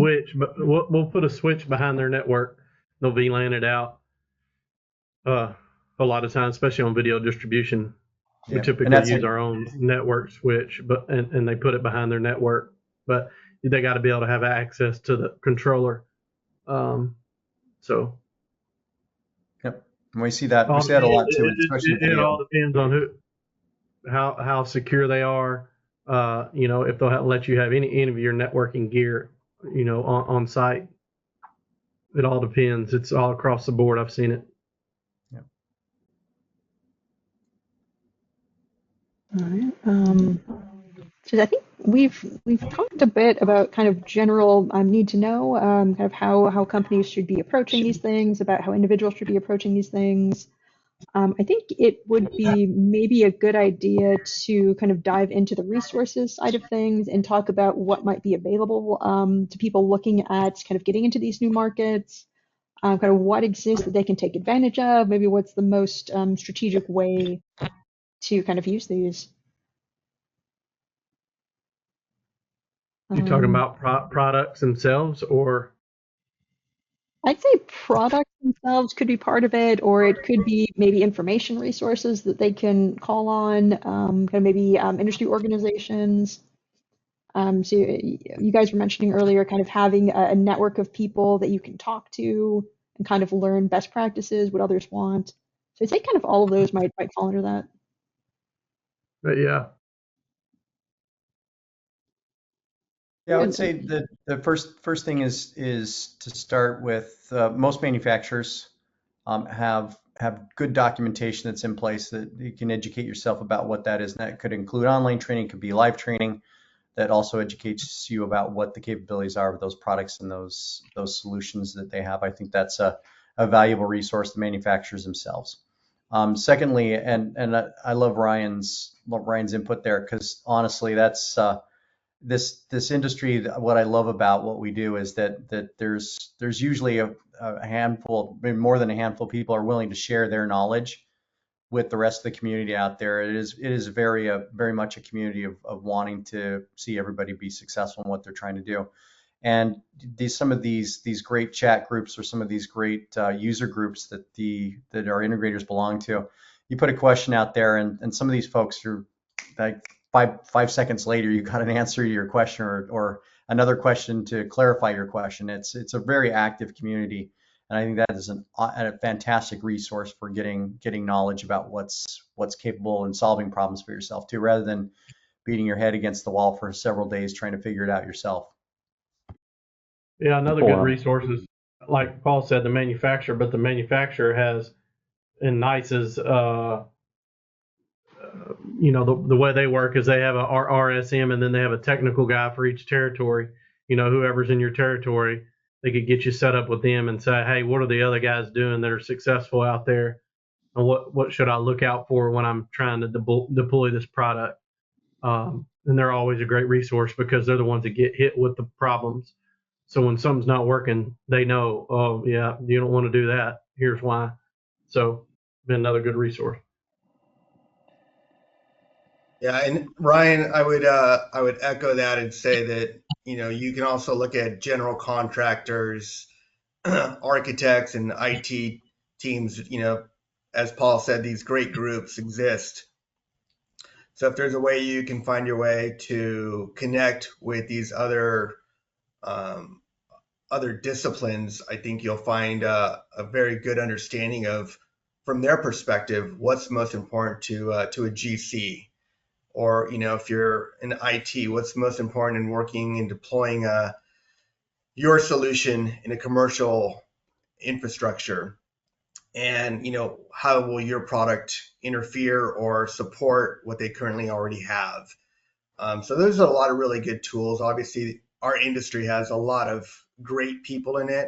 We'll put a switch behind their network. They'll VLAN it out. A lot of times, especially on video distribution, we typically use our own network switch, and they put it behind their network. But they got to be able to have access to the controller. So. Yep, and we see that a lot too. It all depends on how secure they are. If they'll let you have any of your networking gear, on site. It all depends. It's all across the board. I've seen it. All right. So I think we've talked a bit about kind of general need to know, kind of how companies should be approaching these things, about how individuals should be approaching these things. I think it would be maybe a good idea to kind of dive into the resources side of things and talk about what might be available to people looking at kind of getting into these new markets, kind of what exists that they can take advantage of, maybe what's the most strategic way to kind of use these. You talking about products themselves, or? I'd say products themselves could be part of it, or it could be maybe information resources that they can call on, kind of maybe industry organizations. So you guys were mentioning earlier kind of having a network of people that you can talk to and kind of learn best practices, what others want. So I'd say kind of all of those might fall under that. But yeah. Yeah, I would say that the first thing is to start with most manufacturers have good documentation that's in place that you can educate yourself about what that is. And that could include online training, could be live training that also educates you about what the capabilities are of those products and those solutions that they have. I think that's a valuable resource, the manufacturers themselves. Secondly, and I love Ryan's input there, because honestly, that's this industry, what I love about what we do is that there's usually a handful, maybe more than a handful of people are willing to share their knowledge with the rest of the community out there. It is very much a community of wanting to see everybody be successful in what they're trying to do. And some of these great chat groups or some of these great user groups that our integrators belong to, you put a question out there, and some of these folks are like 5 seconds later, you got an answer to your question or another question to clarify your question. It's a very active community, and I think that is a fantastic resource for getting knowledge about what's capable and solving problems for yourself too, rather than beating your head against the wall for several days trying to figure it out yourself. Yeah, another good resource is, like Paul said, the manufacturer, but the manufacturer has, in NICE's, the way they work is they have a RSM, and then they have a technical guy for each territory. Whoever's in your territory, they could get you set up with them and say, hey, what are the other guys doing that are successful out there? And what should I look out for when I'm trying to deploy this product? And they're always a great resource because they're the ones that get hit with the problems. So when something's not working, they know, oh, yeah, you don't want to do that. Here's why. So been another good resource. Yeah, and Ryan, I would echo that and say that you can also look at general contractors, architects, and IT teams. As Paul said, these great groups exist. So if there's a way you can find your way to connect with these other disciplines, I think you'll find a very good understanding of, from their perspective, what's most important to a GC. Or, if you're in IT, what's most important in working and deploying your solution in a commercial infrastructure? And, how will your product interfere or support what they currently already have? So there's a lot of really good tools. Obviously, our industry has a lot of great people in it.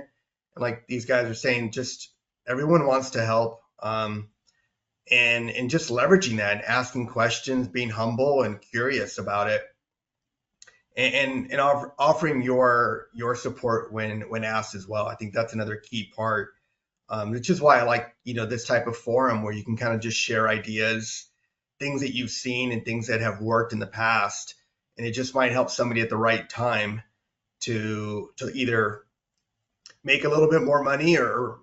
And like these guys are saying, just everyone wants to help. And just leveraging that and asking questions, being humble and curious about it, and offering your support when asked as well. I think that's another key part, which is why I like this type of forum where you can kind of just share ideas, things that you've seen and things that have worked in the past, and it just might help somebody at the right time to either make a little bit more money or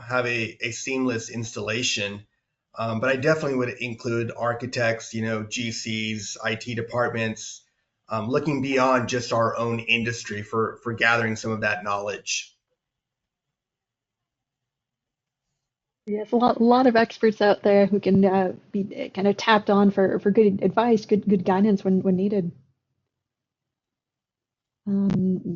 have a seamless installation. But I definitely would include architects, GCs, IT departments, looking beyond just our own industry for gathering some of that knowledge. Yes, a lot of experts out there who can be kind of tapped on for good advice, good guidance when needed.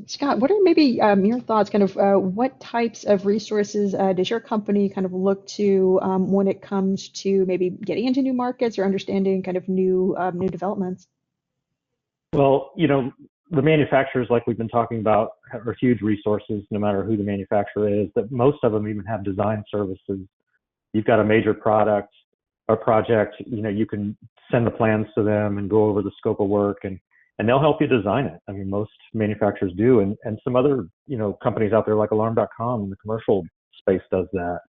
Scott, what are maybe your thoughts? Kind of what types of resources does your company kind of look to when it comes to maybe getting into new markets or understanding kind of new developments? Well, the manufacturers, like we've been talking about, are huge resources, no matter who the manufacturer is. That most of them even have design services. You've got a major product or project, you can send the plans to them and go over the scope of work, and they'll help you design it. I mean, most manufacturers do, and some other companies out there like Alarm.com in the commercial space does that.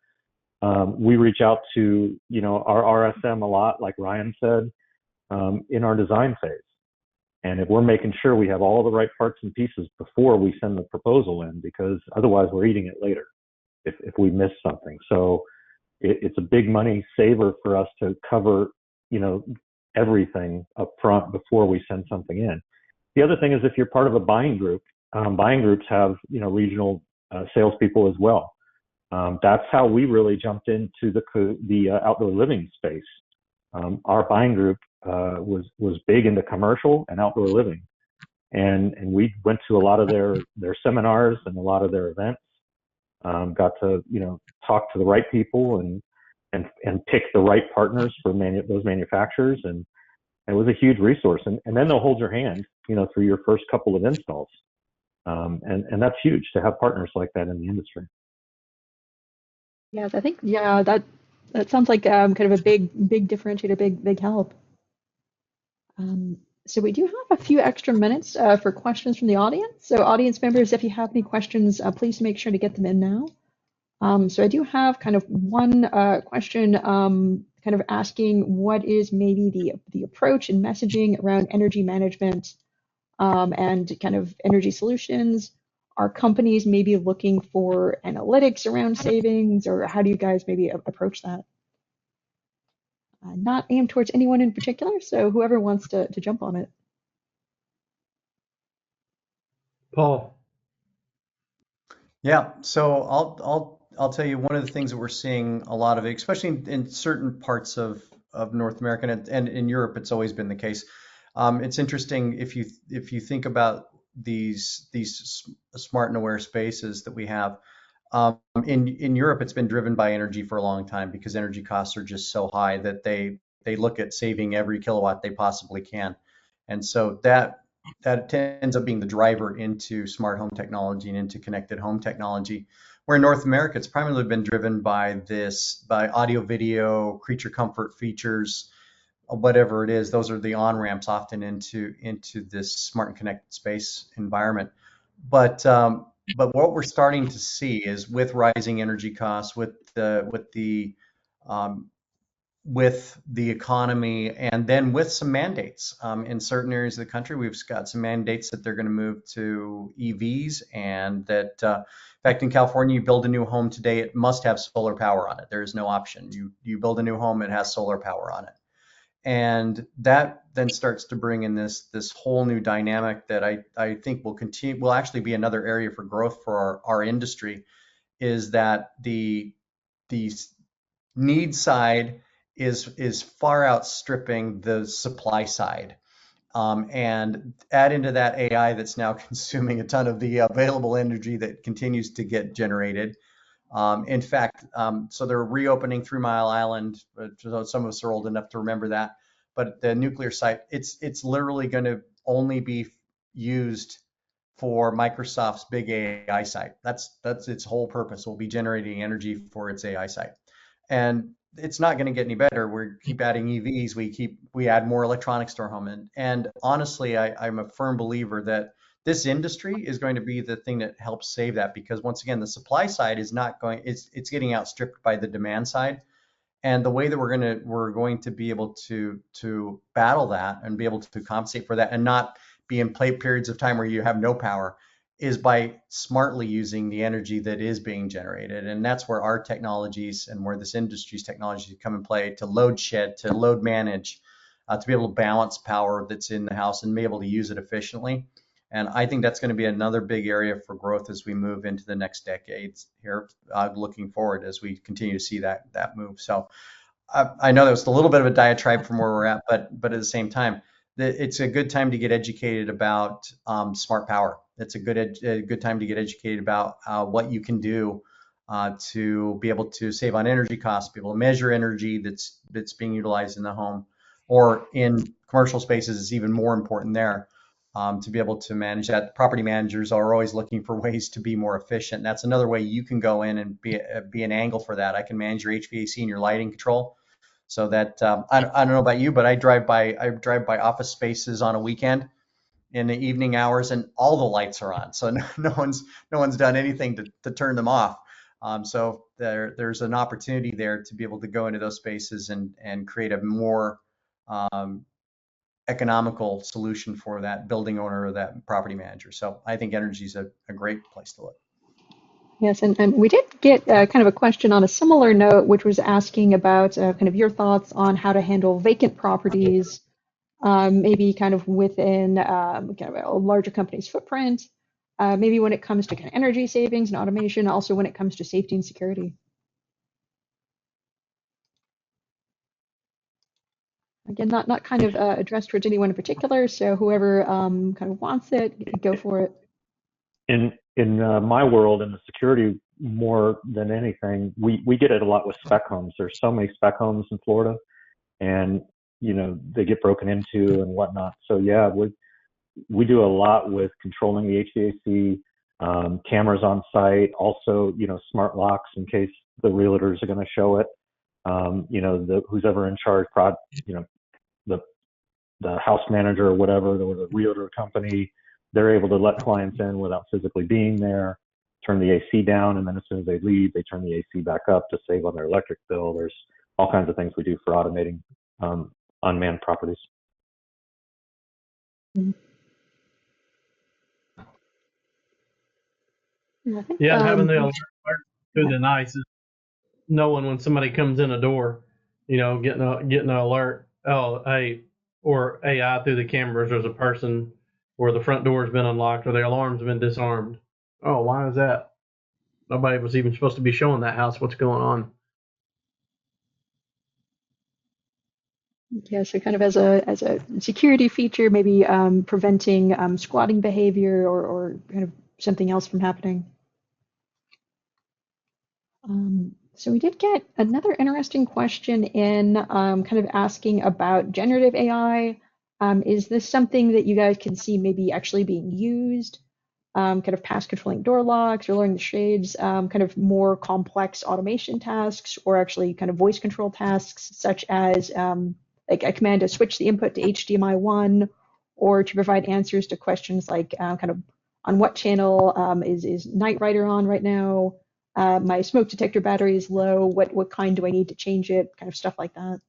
We reach out to our RSM a lot, like Ryan said, in our design phase. And if we're making sure we have all the right parts and pieces before we send the proposal in, because otherwise we're eating it later if we miss something. So it's a big money saver for us to cover, everything up front before we send something in. The other thing is, if you're part of a buying group, buying groups have, regional salespeople as well. That's how we really jumped into the outdoor living space. Our buying group was big into commercial and outdoor living, and we went to a lot of their seminars and a lot of their events. Got to talk to the right people and pick the right partners for those manufacturers, and it was a huge resource. And then they'll hold your hand through your first couple of installs, and that's huge to have partners like that in the industry. Yes, I think that sounds like kind of a big differentiator, big help. So we do have a few extra minutes for questions from the audience. So audience members, if you have any questions, please make sure to get them in now. So I do have kind of one question kind of asking what is maybe the approach and messaging around energy management and kind of energy solutions. Are companies maybe looking for analytics around savings, or how do you guys maybe approach that? Not aimed towards anyone in particular, so whoever wants to jump on it. Paul. Yeah, so I'll tell you one of the things that we're seeing a lot of, especially in certain parts of North America and in Europe, it's always been the case. It's interesting if you think about these smart and aware spaces that we have. In Europe, it's been driven by energy for a long time because energy costs are just so high that they look at saving every kilowatt they possibly can, and so that ends up being the driver into smart home technology and into connected home technology. Where in North America, it's primarily been driven by audio, video, creature comfort features, whatever it is. Those are the on ramps often into this smart and connected space environment. But what we're starting to see is with rising energy costs, um, with the economy, and then with some mandates in certain areas of the country. We've got some mandates that they're going to move to EVs, and that, in fact, in California, you build a new home today, it must have solar power on it. There is no option. You build a new home, it has solar power on it, and that then starts to bring in this whole new dynamic that I think will actually be another area for growth for our industry. Is that the need side is far outstripping the supply side. And add into that AI that's now consuming a ton of the available energy that continues to get generated. In fact, so they're reopening 3 Mile Island. Some of us are old enough to remember that. But the nuclear site, it's literally going to only be used for Microsoft's big AI site. That's its whole purpose. Will be generating energy for its AI site, and it's not going to get any better. We keep adding EVs. We add more electronics to our home, and honestly, I'm a firm believer that this industry is going to be the thing that helps save that, because once again, the supply side is not going. It's getting outstripped by the demand side. And the way that we're going to be able to battle that and be able to compensate for that and not be in periods of time where you have no power is by smartly using the energy that is being generated. And that's where our technologies and where this industry's technologies come in play, to load shed, to load manage, to be able to balance power that's in the house and be able to use it efficiently. And I think that's going to be another big area for growth as we move into the next decades here, looking forward as we continue to see that move. So I know that was a little bit of a diatribe from where we're at, but at the same time, it's a good time to get educated about smart power. It's a good time to get educated about what you can do to be able to save on energy costs, be able to measure energy that's being utilized in the home, or in commercial spaces. It's even more important there. To be able to manage that. Property managers are always looking for ways to be more efficient. And that's another way you can go in and be an angle for that. I can manage your HVAC and your lighting control, so that I don't know about you, but I drive by office spaces on a weekend in the evening hours, and all the lights are on. So no one's done anything to turn them off. So there's an opportunity there to be able to go into those spaces and create a more economical solution for that building owner or that property manager. So I think energy is a great place to look. Yes, and we did get kind of a question on a similar note, which was asking about kind of your thoughts on how to handle vacant properties, maybe kind of within kind of a larger company's footprint, maybe when it comes to kind of energy savings and automation, also when it comes to safety and security. Again, not kind of addressed towards anyone in particular, so whoever kind of wants it, go for it. In my world, in the security more than anything, we get it a lot with spec homes. There's so many spec homes in Florida, and they get broken into and whatnot. So yeah, we do a lot with controlling the HVAC, cameras on site, also smart locks in case the realtors are going to show it. Who's ever in charge, the the house manager or whatever, or the realtor company, they're able to let clients in without physically being there, turn the AC down, and then as soon as they leave, they turn the AC back up to save on their electric bill. There's all kinds of things we do for automating unmanned properties. Mhm. Yeah, having the alert through the night is knowing when somebody comes in a door, getting an alert. Oh, hey, or AI through the cameras. There's a person, or the front door has been unlocked, or the alarm's been disarmed. Oh, why is that? Nobody was even supposed to be showing that house what's going on. Yeah, so kind of as a security feature, maybe preventing squatting behavior or kind of something else from happening. So we did get another interesting question in kind of asking about generative AI. Is this something that you guys can see maybe actually being used? Kind of past controlling door locks or lowering the shades, kind of more complex automation tasks, or actually kind of voice control tasks, such as like a command to switch the input to HDMI 1, or to provide answers to questions like kind of on what channel is Knight Rider on right now? My smoke detector battery is low. What kind do I need to change it? Kind of stuff like that.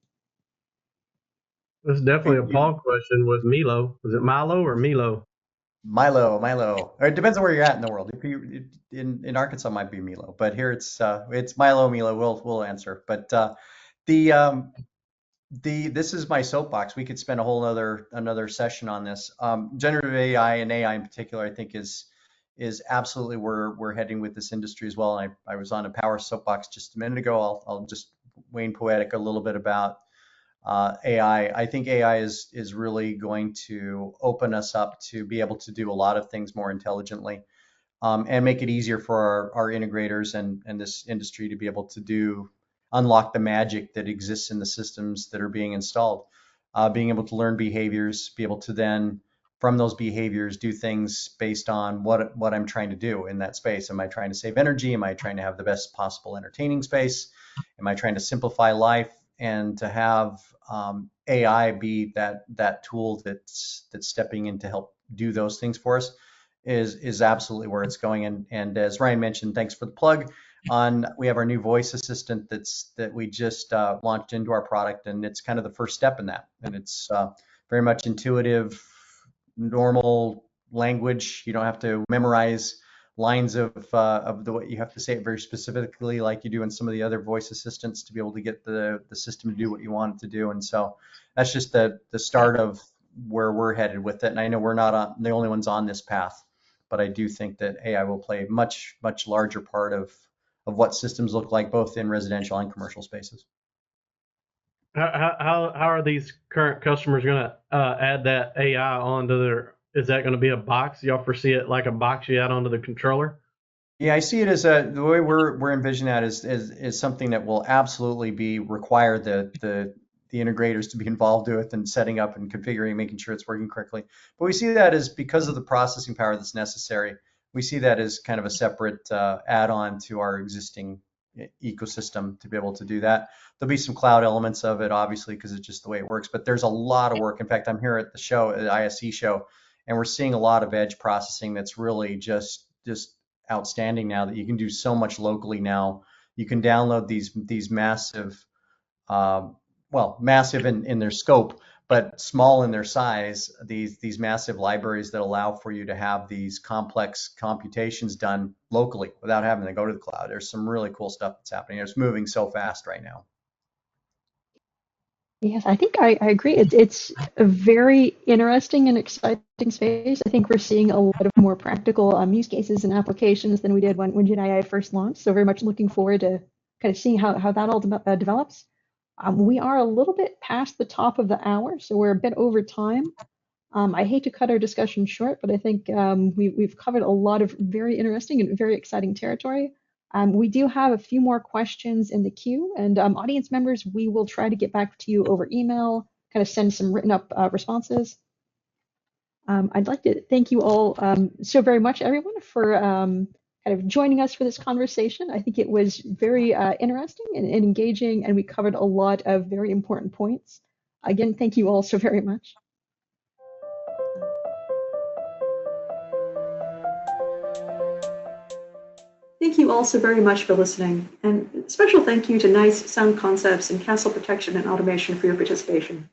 This is definitely a Paul question with Milo. Is it Milo or Milo? Milo. Or it depends on where you're at in the world. If you in Arkansas, it might be Milo, but here it's Milo. We'll answer. But the this is my soapbox. We could spend a whole another session on this. Generative AI and AI in particular, I think is absolutely where we're heading with this industry as well. And I was on a power soapbox just a minute ago. I'll just Wayne Poetic a little bit about AI. I think AI is really going to open us up to be able to do a lot of things more intelligently, and make it easier for our integrators and this industry to be able to unlock the magic that exists in the systems that are being installed. Being able to learn behaviors, be able to then from those behaviors do things based on what I'm trying to do in that space. Am I trying to save energy? Am I trying to have the best possible entertaining space? Am I trying to simplify life? And to have AI be that tool that's stepping in to help do those things for us is absolutely where it's going. And as Ryan mentioned, thanks for the plug on. We have our new voice assistant that we just launched into our product, and it's kind of the first step in that. And it's very much intuitive, normal language. You don't have to memorize lines of the way you have to say it very specifically, like you do in some of the other voice assistants, to be able to get the system to do what you want it to do. And so that's just the start of where we're headed with it. And I know we're not the only ones on this path, but I do think that AI will play a much larger part of what systems look like, both in residential and commercial spaces. How are these current customers going to add that AI onto their? Is that going to be a box? Y'all foresee it like a box you add onto the controller? Yeah, I see it as the way we're envisioning that is something that will absolutely require the integrators to be involved with and setting up and configuring, making sure it's working correctly. But we see that as, because of the processing power that's necessary, we see that as kind of a separate add-on to our existing ecosystem to be able to do that. There'll be some cloud elements of it, obviously, because it's just the way it works. But there's a lot of work. In fact, I'm here at the show, at the ISC show, and we're seeing a lot of edge processing that's really just outstanding now, that you can do so much locally now. You can download these massive, massive in their scope, but small in their size, these massive libraries that allow for you to have these complex computations done locally without having to go to the cloud. There's some really cool stuff that's happening. It's moving so fast right now. Yes, I think I agree. It's a very interesting and exciting space. I think we're seeing a lot of more practical use cases and applications than we did when GenAI first launched. So very much looking forward to kind of seeing how that all develops. We are a little bit past the top of the hour, so we're a bit over time. I hate to cut our discussion short, but I think we've covered a lot of very interesting and very exciting territory. We do have a few more questions in the queue, and audience members, we will try to get back to you over email, kind of send some written up responses. I'd like to thank you all so very much, everyone, for kind of joining us for this conversation. I think it was very interesting and engaging, and we covered a lot of very important points. Again, thank you all so very much. Thank you all so very much for listening, and a special thank you to NICE, Sound Concepts, and Castle Protection and Automation for your participation.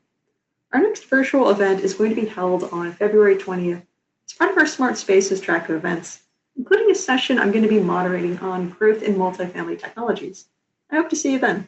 Our next virtual event is going to be held on February 20th as part of our Smart Spaces track of events, including a session I'm going to be moderating on growth in multifamily technologies. I hope to see you then.